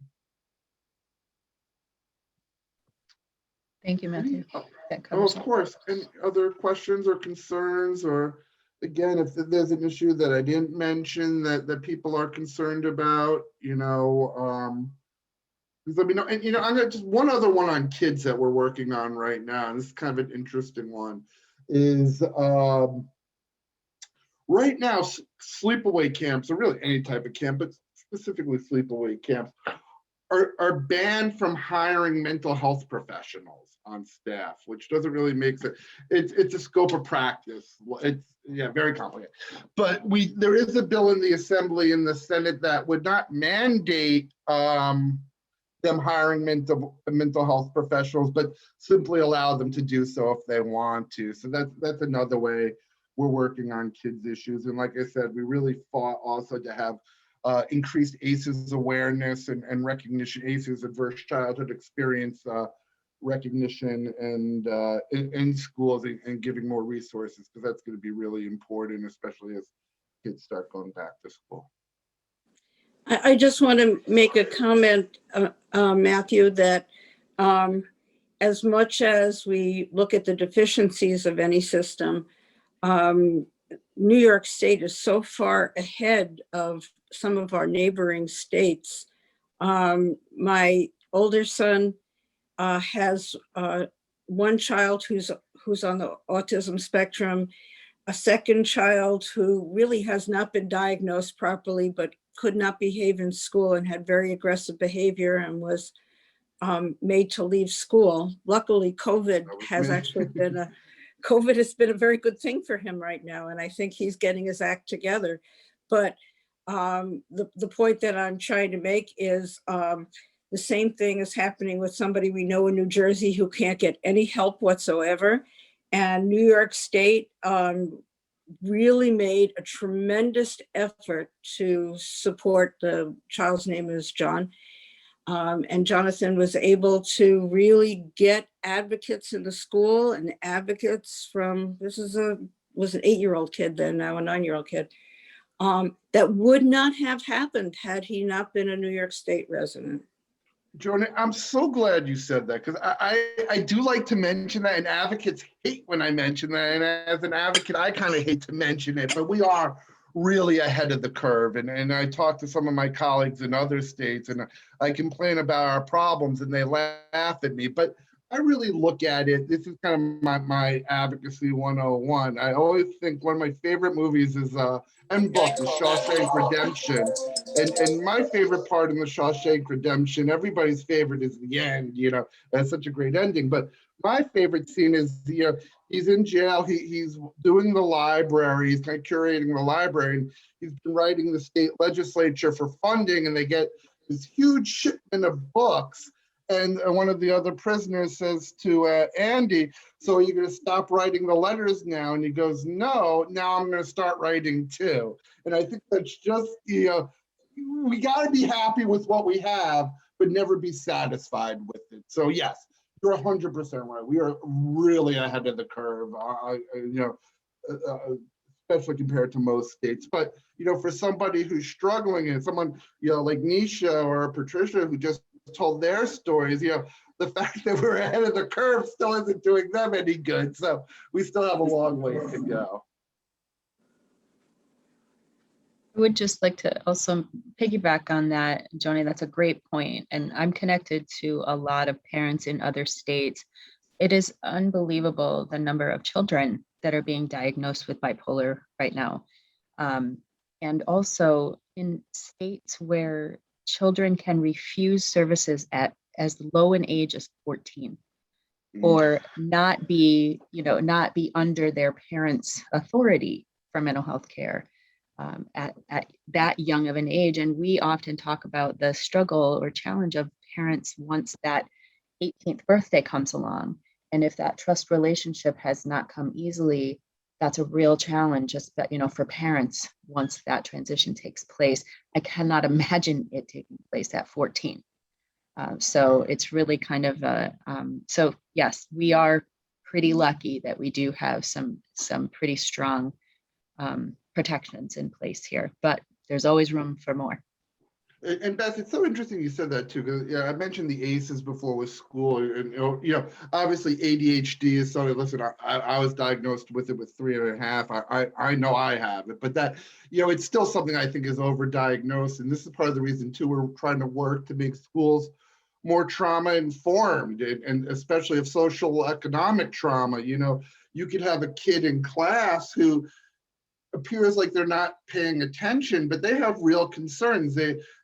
Thank you, Matthew. That Oh, covers of it. course. Any other questions or concerns, or again, if there's an issue that I didn't mention that people are concerned about, you know, let me know. And, you know, I'm gonna just one other one on kids that we're working on right now, and this is kind of an interesting one, is right now, sleepaway camps, or really any type of camp, but specifically sleepaway camps, are banned from hiring mental health professionals on staff, which doesn't really make sense. It's a scope of practice. It's, yeah, very complicated. But there is a bill in the Assembly and the Senate that would not mandate them hiring mental health professionals, but simply allow them to do so if they want to. So that's another way we're working on kids issues. And like I said, we really fought also to have increased ACEs awareness and recognition, ACEs, adverse childhood experience recognition, and in schools, and giving more resources, because that's going to be really important, especially as kids start going back to school. I just want to make a comment, Matthew, that as much as we look at the deficiencies of any system, New York State is so far ahead of some of our neighboring states. My older son has one child who's on the autism spectrum, a second child who really has not been diagnosed properly, but could not behave in school and had very aggressive behavior and was made to leave school. Luckily, COVID has been a very good thing for him right now, and I think he's getting his act together. But the point that I'm trying to make is the same thing is happening with somebody we know in New Jersey who can't get any help whatsoever. And New York State really made a tremendous effort to support. The child's name is John. And Jonathan was able to really get advocates in the school, and advocates from, was an 8-year-old kid then, now a 9-year-old kid, that would not have happened had he not been a New York State resident. Joni, I'm so glad you said that, because I do like to mention that, and advocates hate when I mention that. And as an advocate, I kind of hate to mention it, but we are really ahead of the curve. And I talk to some of my colleagues in other states, and I complain about our problems and they laugh at me, but I really look at it. This is kind of my advocacy 101. I always think one of my favorite movies is and book is Shawshank Redemption. And my favorite part in the Shawshank Redemption, everybody's favorite is the end, you know, that's such a great ending. But my favorite scene is he's in jail, he's doing the library, he's kind of curating the library, and he's been writing the state legislature for funding, and they get this huge shipment of books. And one of the other prisoners says to Andy, so are you going to stop writing the letters now? And he goes, no, now I'm going to start writing too. And I think that's just, you know, we got to be happy with what we have, but never be satisfied with it. So yes, you're 100% right. We are really ahead of the curve, you know, especially compared to most states. But, you know, for somebody who's struggling and someone, you know, like Nisha or Patricia, who just told their stories, you know, the fact that we're ahead of the curve still isn't doing them any good. So we still have a long way to go. I would just like to also piggyback on that, Joni. That's a great point. And I'm connected to a lot of parents in other states. It is unbelievable the number of children that are being diagnosed with bipolar right now. And also in states where children can refuse services at as low an age as 14, or not be, you know, not be under their parents' authority for mental health care at that young of an age. And we often talk about the struggle or challenge of parents once that 18th birthday comes along. And if that trust relationship has not come easily, that's a real challenge, just that, you know, for parents once that transition takes place. I cannot imagine it taking place at 14. So it's really kind of so yes, we are pretty lucky that we do have some pretty strong protections in place here, but there's always room for more. And Beth, it's so interesting you said that too, because yeah, I mentioned the ACEs before with school, and you know, obviously ADHD is something. Listen, I was diagnosed with it with 3.5. I know I have it, but that, you know, it's still something I think is overdiagnosed, and this is part of the reason too we're trying to work to make schools more trauma informed, and especially of social economic trauma. You know, you could have a kid in class who appears like they're not paying attention, but they have real concerns.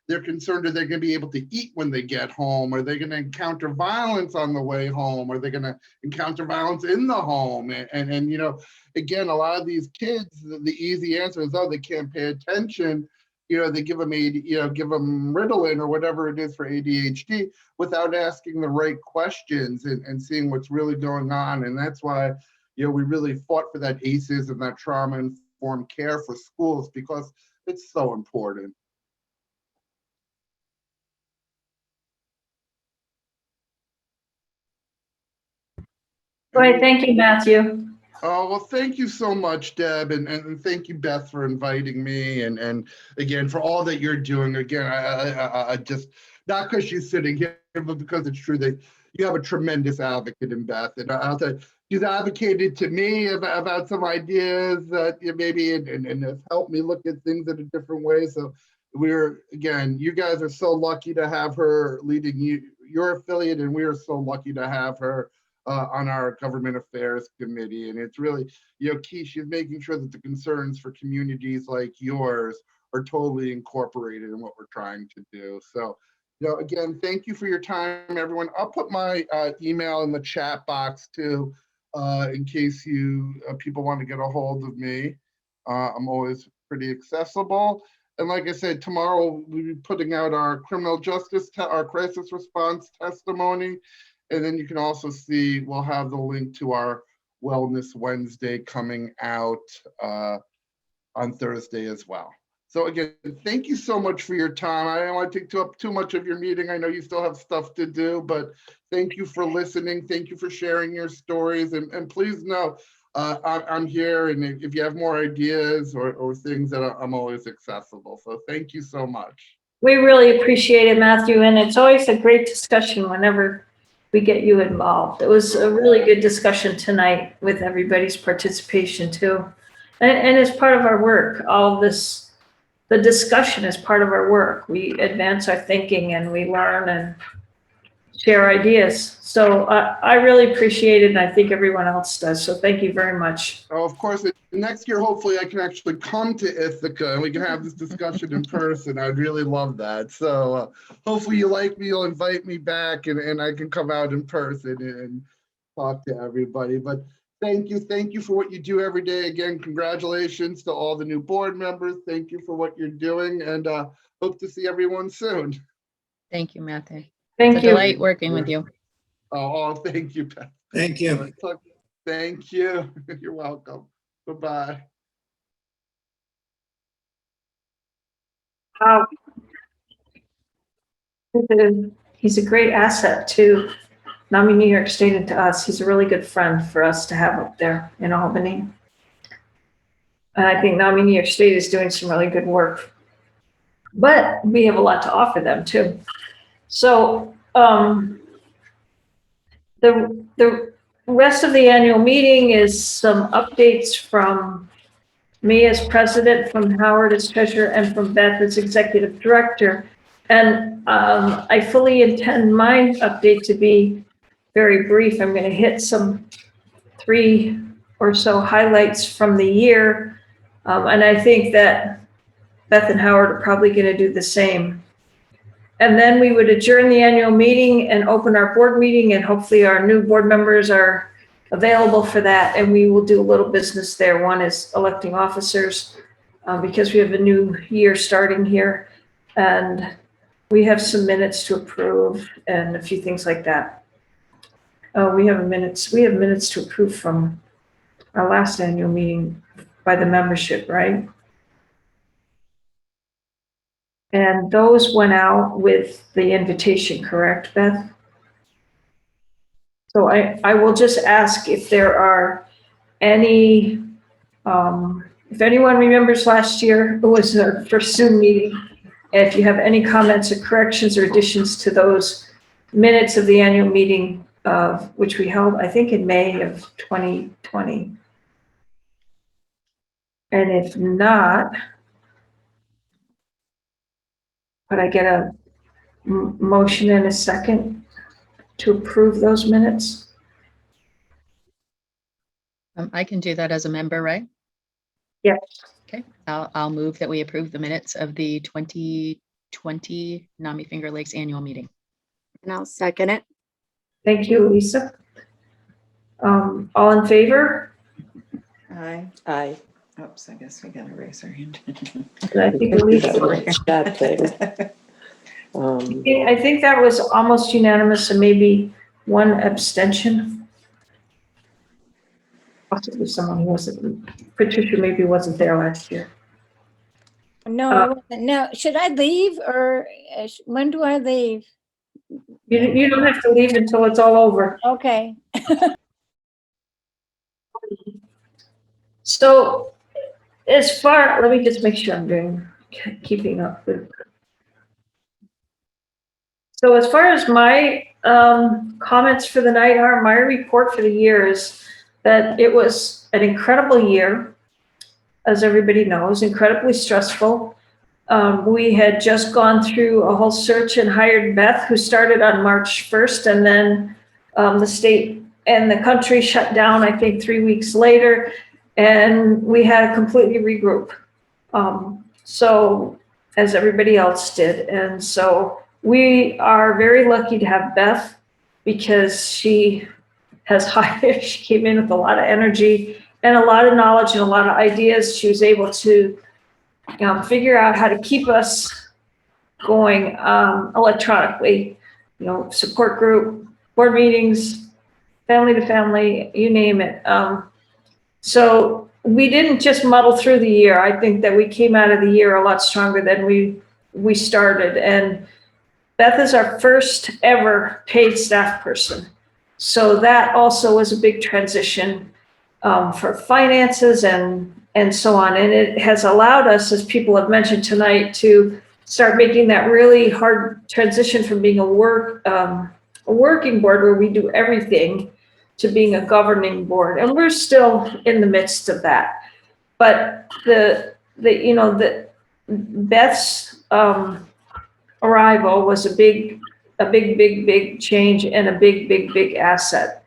They're concerned, are they going to be able to eat when they get home? Are they going to encounter violence on the way home? Are they going to encounter violence in the home? And you know, again, a lot of these kids, the easy answer is, oh, they can't pay attention. You know, they give them give them Ritalin or whatever it is for ADHD without asking the right questions and seeing what's really going on. And that's why, you know, we really fought for that ACEs and that trauma-informed care for schools, because it's so important. Great, thank you, Matthew. Oh, well, thank you so much, Deb, and thank you, Beth, for inviting me, and again, for all that you're doing. Again, I just, not because she's sitting here, but because it's true that you have a tremendous advocate in Beth, and I'll tell you, she's advocated to me about some ideas that maybe, and has helped me look at things in a different way. So again, you guys are so lucky to have her leading your affiliate, and we are so lucky to have her on our government affairs committee. And it's really, you know, key. She's making sure that the concerns for communities like yours are totally incorporated in what we're trying to do. So, you know, again, thank you for your time, everyone. I'll put my email in the chat box too, in case people want to get a hold of me. I'm always pretty accessible. And like I said, tomorrow we'll be putting out our criminal justice, our crisis response testimony. And then you can also see, we'll have the link to our Wellness Wednesday coming out on Thursday as well. So again, thank you so much for your time. I don't want to take up too much of your meeting. I know you still have stuff to do, but thank you for listening. Thank you for sharing your stories. And please know, I'm here. And if you have more ideas or things, that I'm always accessible. So thank you so much. We really appreciate it, Matthew. And it's always a great discussion whenever we get you involved. It was a really good discussion tonight with everybody's participation too. And it's part of our work. All this, the discussion is part of our work. We advance our thinking and we learn and share ideas. So I really appreciate it, and I think everyone else does. So thank you very much. Oh, of course, next year, hopefully I can actually come to Ithaca and we can have this discussion in person. I'd really love that. So hopefully you like me, you'll invite me back and I can come out in person and talk to everybody. But thank you for what you do every day. Again, congratulations to all the new board members. Thank you for what you're doing, and hope to see everyone soon. Thank you, Matthew. Thank It's a you. delight working with you. Oh, thank you, Beth. Thank you. Thank you. You're welcome. Bye-bye. He's a great asset to NAMI New York State and to us. He's a really good friend for us to have up there in Albany. And I think NAMI New York State is doing some really good work. But we have a lot to offer them too. So the rest of the annual meeting is some updates from me as president, from Howard as treasurer, and from Beth as executive director. And I fully intend my update to be very brief. I'm going to hit some 3 or so highlights from the year. And I think that Beth and Howard are probably going to do the same. And then we would adjourn the annual meeting and open our board meeting, and hopefully our new board members are available for that. And we will do a little business there. One is electing officers because we have a new year starting here. And we have some minutes to approve and a few things like that. We have minutes to approve from our last annual meeting by the membership, right? And those went out with the invitation, correct, Beth? So I will just ask if there are any, if anyone remembers last year, it was our first Zoom meeting. If you have any comments or corrections or additions to those minutes of the annual meeting, which we held, I think, in May of 2020. And if not, could I get a motion and a second to approve those minutes? I can do that as a member, right? Yes. Okay, I'll move that we approve the minutes of the 2020 NAMI Finger Lakes annual meeting. And I'll second it. Thank you, Lisa. All in favor? Aye. Aye. Oops, I guess we gotta raise our hand. I think Lisa. Bad thing. I think that was almost unanimous and maybe one abstention. Possibly someone who wasn't, Patricia maybe wasn't there last year. No, I wasn't. Now, should I leave or when do I leave? You don't have to leave until it's all over. Okay. So as far, let me just make sure I'm keeping up with. So as far as my comments for the night are, my report for the year is that it was an incredible year, as everybody knows, incredibly stressful. We had just gone through a whole search and hired Beth, who started on March 1st, and then the state and the country shut down, I think, 3 weeks later, and we had to completely regroup. So, as everybody else did. And so we are very lucky to have Beth, because she came in with a lot of energy and a lot of knowledge and a lot of ideas. She was able to figure out how to keep us going electronically, support group, board meetings, family to family, you name it. So we didn't just muddle through the year. I think that we came out of the year a lot stronger than we started. And Beth is our first ever paid staff person. So that also was a big transition for finances and so on. And it has allowed us, as people have mentioned tonight, to start making that really hard transition from being a working board where we do everything to being a governing board. And we're still in the midst of that. But the Beth's arrival was a big change and a big asset.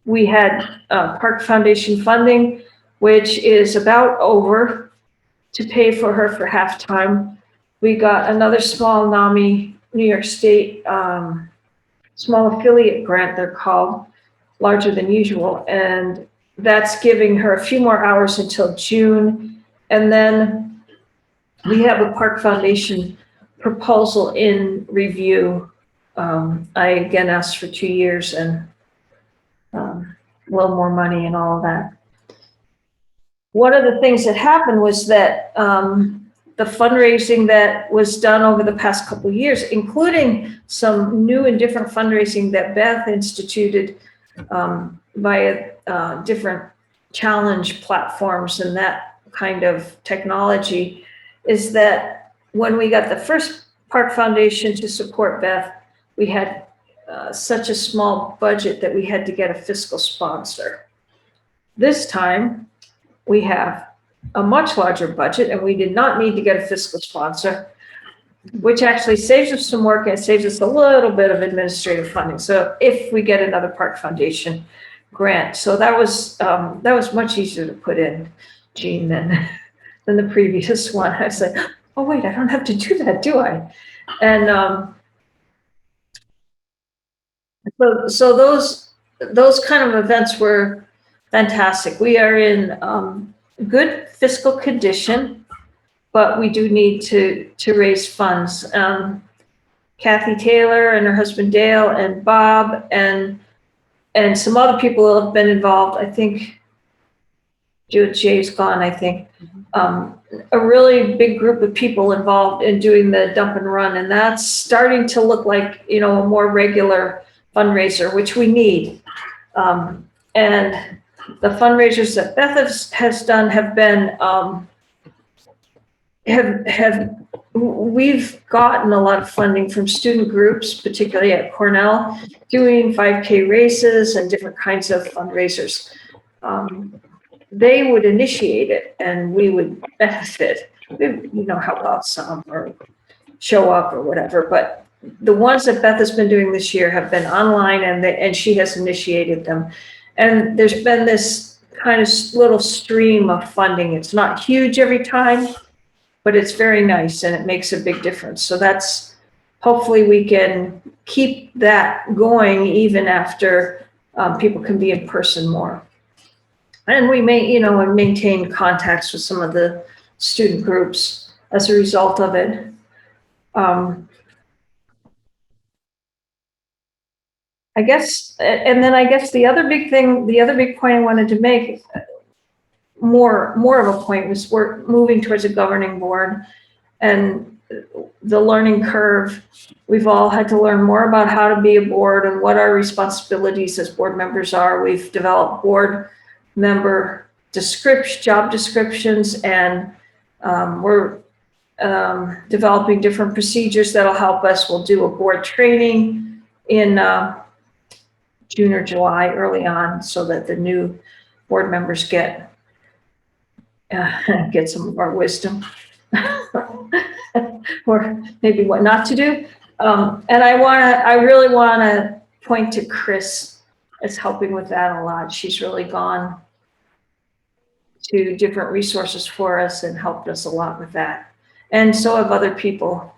We had Park Foundation funding, which is about over to pay for her for half-time. We got another small NAMI New York State small affiliate grant, they're called, larger than usual. And that's giving her a few more hours until June. And then we have a Park Foundation proposal in review. I again asked for 2 years and a little more money and all of that. One of the things that happened was that the fundraising that was done over the past couple of years, including some new and different fundraising that Beth instituted via different challenge platforms and that kind of technology, is that when we got the first Park Foundation to support Beth, we had such a small budget that we had to get a fiscal sponsor. This time, we have a much larger budget and we did not need to get a fiscal sponsor, which actually saves us some work and saves us a little bit of administrative funding. So if we get another Park Foundation grant, so that was much easier to put in, Jean, than the previous one. I was like, oh wait, I don't have to do that, do I? And so those kind of events were fantastic. We are in good fiscal condition, but we do need to raise funds. Kathy Taylor and her husband Dale and Bob and some other people have been involved. I think Jay's gone, I think. A really big group of people involved in doing the dump and run, and that's starting to look like, a more regular fundraiser, which we need. And the fundraisers that Beth has done have been, we've gotten a lot of funding from student groups, particularly at Cornell, doing 5K races and different kinds of fundraisers. They would initiate it and we would benefit, help out some or show up or whatever. But the ones that Beth has been doing this year have been online and she has initiated them. And there's been this kind of little stream of funding. It's not huge every time, but it's very nice and it makes a big difference. So that's, hopefully we can keep that going even after people can be in person more. And we may, maintain contacts with some of the student groups as a result of it. I guess the other big point I wanted to make, more of a point, was we're moving towards a governing board and the learning curve. We've all had to learn more about how to be a board and what our responsibilities as board members are. We've developed board member job descriptions, and we're developing different procedures that'll help us. We'll do a board training in June or July early on so that the new board members get some of our wisdom or maybe what not to do. And I really want to point to Chris as helping with that a lot. She's really gone to different resources for us and helped us a lot with that. And so have other people.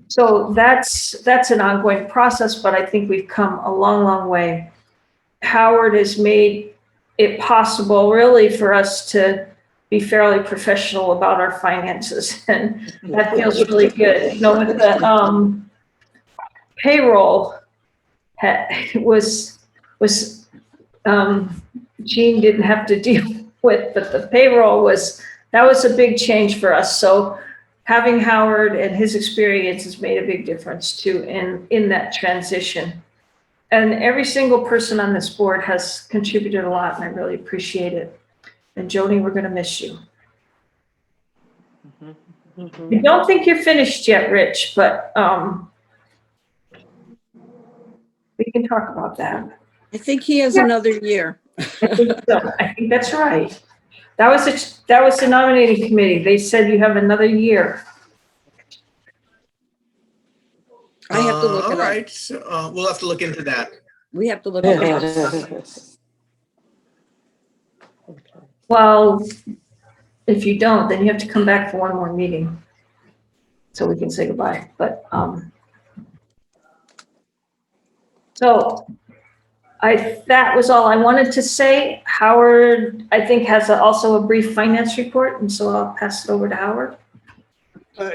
So that's an ongoing process, but I think we've come a long, long way. Howard has made it possible really for us to be fairly professional about our finances, and that feels really good. With the payroll was Jean didn't have to deal with, but the payroll that was a big change for us. So having Howard and his experience has made a big difference too in that transition. And every single person on this board has contributed a lot, and I really appreciate it. And Joni, we're going to miss you. I don't think you're finished yet, Rich, but we can talk about that. I think he has another year. I think that's right. That was the nominating committee. They said you have another year. I have to look All it up. right, so, we'll have to look into that. We have to look it up. Well, if you don't, then you have to come back for one more meeting. So we can say goodbye, but, so that was all I wanted to say. Howard, I think, has also a brief finance report, and so I'll pass it over to Howard.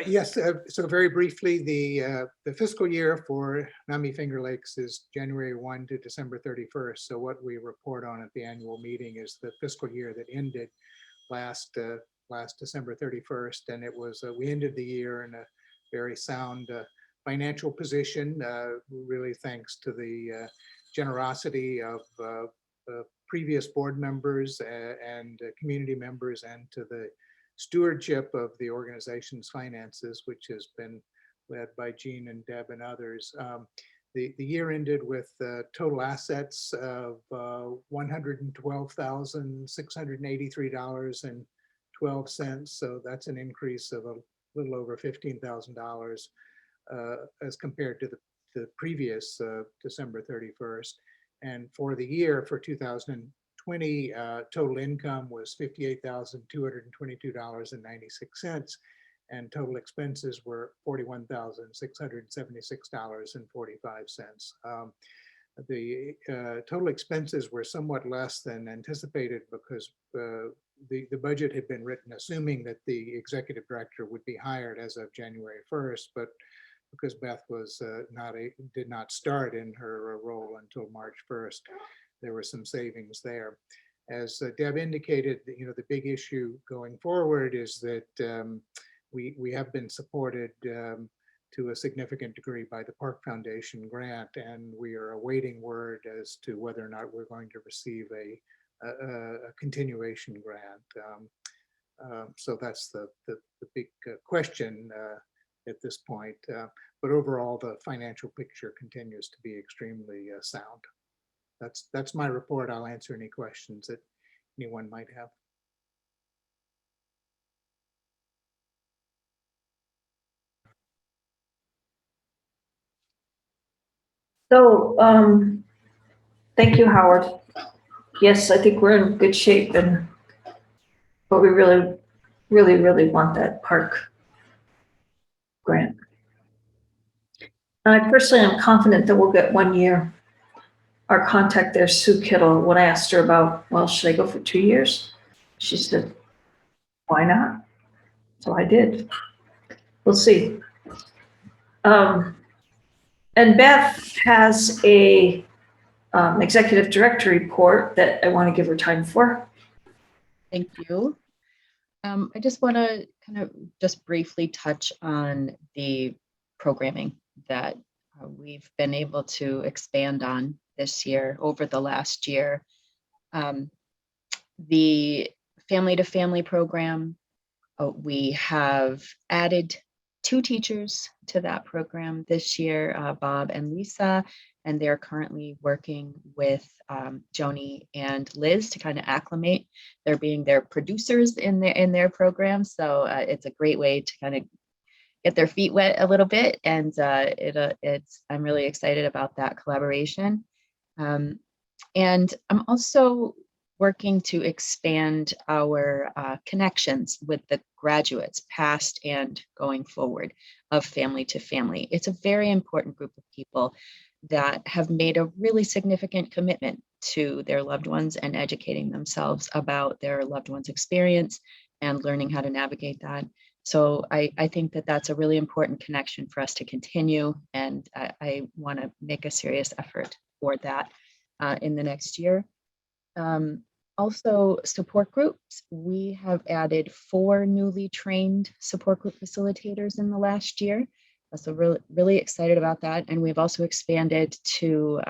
Yes, so very briefly, the fiscal year for NAMI Finger Lakes is January 1 to December 31st. So what we report on at the annual meeting is the fiscal year that ended last December 31st, and it was we ended the year in a very sound financial position, really thanks to the generosity of previous board members and community members, and to the stewardship of the organization's finances, which has been led by Jean and Deb and others. The year ended with total assets of $112,683.12. So that's an increase of a little over $15,000 as compared to the previous December 31st. And for the year, for 2020, total income was $58,222.96, and total expenses were $41,676.45. The total expenses were somewhat less than anticipated because the budget had been written assuming that the executive director would be hired as of January 1st, but because Beth was did not start in her role until March 1st, there were some savings there. As Deb indicated, the big issue going forward is that we have been supported to a significant degree by the Park Foundation grant, and we are awaiting word as to whether or not we're going to receive a continuation grant. So that's the big question at this point. But overall, the financial picture continues to be extremely sound. That's my report. I'll answer any questions that anyone might have. So, thank you, Howard. Yes, I think we're in good shape, but we really, really, really want that park grant. And I personally am confident that we'll get 1 year. Our contact there, Sue Kittle, when I asked her about, well, should I go for 2 years? She said, why not? So I did. We'll see. And Beth has a executive director report that I want to give her time for. Thank you. I just want to kind of just briefly touch on the programming that we've been able to expand on this year over the last year. The family to family program, we have added 2 teachers to that program this year, Bob and Lisa, and they're currently working with Joni and Liz to kind of acclimate. They're being their producers in their program, so it's a great way to kind of get their feet wet a little bit, and I'm really excited about that collaboration. And I'm also working to expand our connections with the graduates, past and going forward, of family to family. It's a very important group of people that have made a really significant commitment to their loved ones and educating themselves about their loved ones' experience and learning how to navigate that. So I think that that's a really important connection for us to continue, and I want to make a serious effort for that in the next year. Also, support groups. We have added 4 newly trained support group facilitators in the last year. So really excited about that. And we've also expanded to,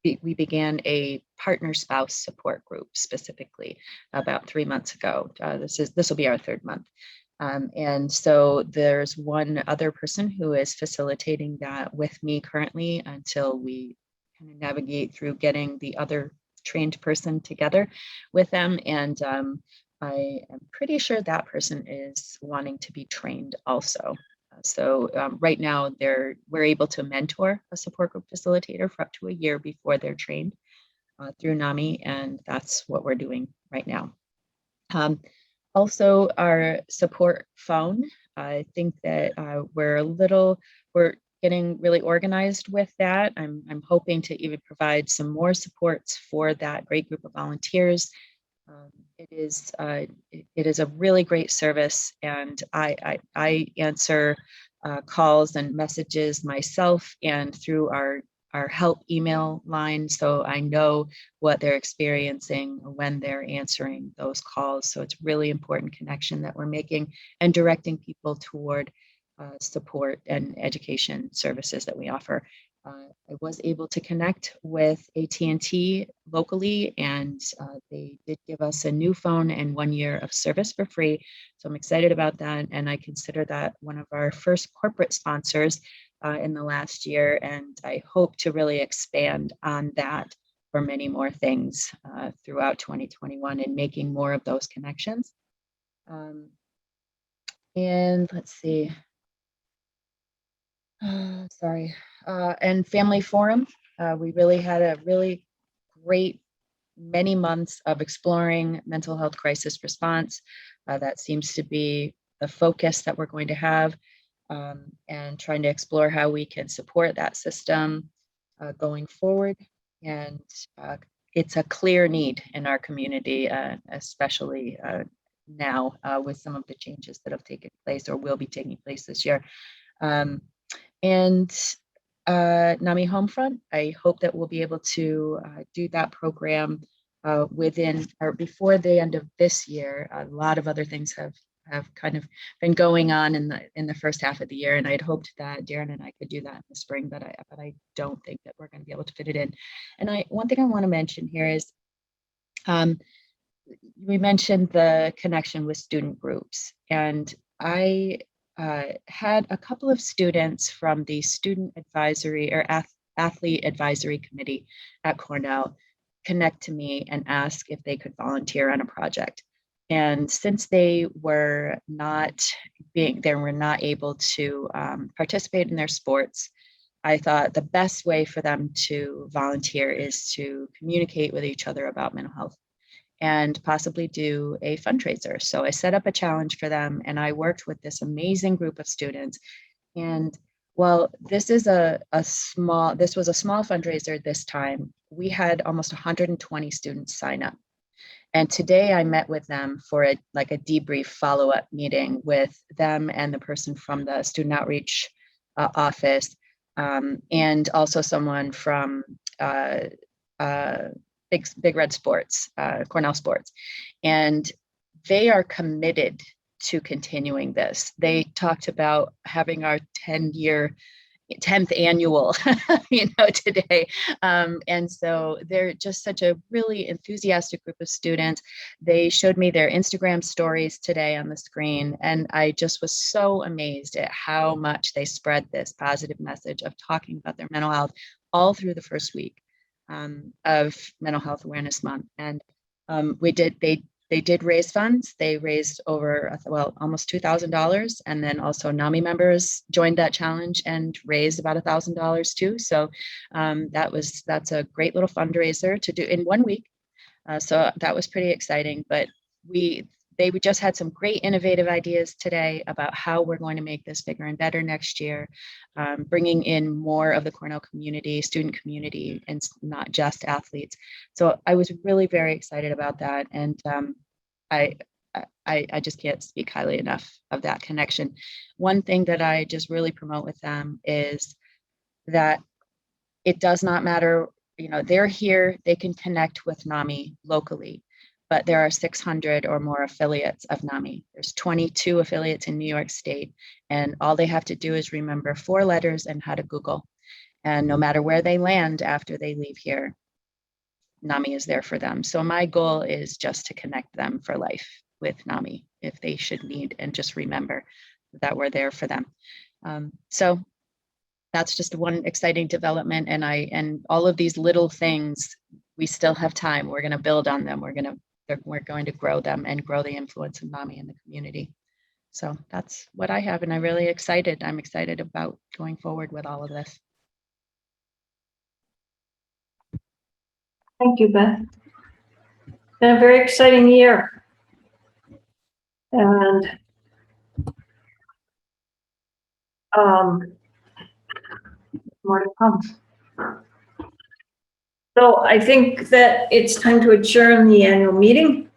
we began a partner spouse support group specifically about 3 months ago. This will be our 3rd month. And so there's one other person who is facilitating that with me currently until we kind of navigate through getting the other trained person together with them. And I am pretty sure that person is wanting to be trained also. So right now we're able to mentor a support group facilitator for up to a year before they're trained through NAMI, and that's what we're doing right now. Also, our support phone, I think that we're getting really organized with that. I'm hoping to even provide some more supports for that great group of volunteers. It is a really great service, and I answer calls and messages myself and through our help email line, so I know what they're experiencing when they're answering those calls. So it's really important connection that we're making and directing people toward support and education services that we offer. I was able to connect with AT&T locally, and they did give us a new phone and 1 year of service for free. So I'm excited about that, and I consider that one of our first corporate sponsors in the last year, and I hope to really expand on that for many more things throughout 2021 and making more of those connections. And let's see. Sorry. And Family Forum. We really had a really great many months of exploring mental health crisis response. That seems to be the focus that we're going to have. And trying to explore how we can support that system going forward. And it's a clear need in our community, especially now with some of the changes that have taken place or will be taking place this year. And NAMI Homefront, I hope that we'll be able to do that program within or before the end of this year. A lot of other things have kind of been going on in the first half of the year, and I'd hoped that Darren and I could do that in the spring, but I don't think that we're going to be able to fit it in. And one thing I want to mention here is we mentioned the connection with student groups, and I had a couple of students from the student advisory or athlete advisory committee at Cornell connect to me and ask if they could volunteer on a project. And since they were not able to participate in their sports, I thought the best way for them to volunteer is to communicate with each other about mental health and possibly do a fundraiser. So I set up a challenge for them, and I worked with this amazing group of students. And while this was a small fundraiser this time, we had almost 120 students sign up. And today I met with them for a debrief follow-up meeting with them and the person from the student outreach office, and also someone from Big Red Sports, Cornell Sports. And they are committed to continuing this. They talked about having our 10th annual, today. And so they're just such a really enthusiastic group of students. They showed me their Instagram stories today on the screen, and I just was so amazed at how much they spread this positive message of talking about their mental health all through the first week of Mental Health Awareness Month. And they did raise funds. They raised over, almost $2,000. And then also NAMI members joined that challenge and raised about $1,000 too. So that's a great little fundraiser to do in 1 week. So that was pretty exciting. But they just had some great innovative ideas today about how we're going to make this bigger and better next year, bringing in more of the Cornell community, student community, and not just athletes. So I was really very excited about that. And I just can't speak highly enough of that connection. One thing that I just really promote with them is that it does not matter, they're here, they can connect with NAMI locally, but there are 600 or more affiliates of NAMI. There's 22 affiliates in New York State, and all they have to do is remember 4 letters and how to Google. And no matter where they land after they leave here, NAMI is there for them. So my goal is just to connect them for life with NAMI if they should need, and just remember that we're there for them. So that's just one exciting development. And all of these little things we still have time. We're going to build on them. We're going to grow them and grow the influence of NAMI in the community. So that's what I have, and I'm really excited. I'm excited about going forward with all of this. Thank you, Beth. Been a very exciting year. And more to come. So I think that it's time to adjourn the annual meeting.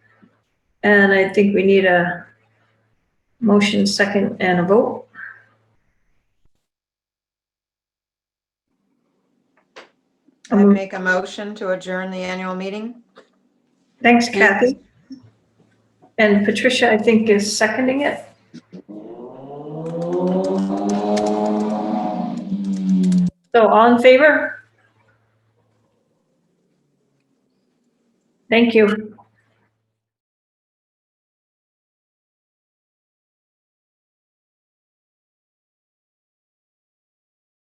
And I think we need a motion, second, and a vote. I make a motion to adjourn the annual meeting. Thanks, Kathy. And Patricia, I think, is seconding it. So all in favor? Thank you.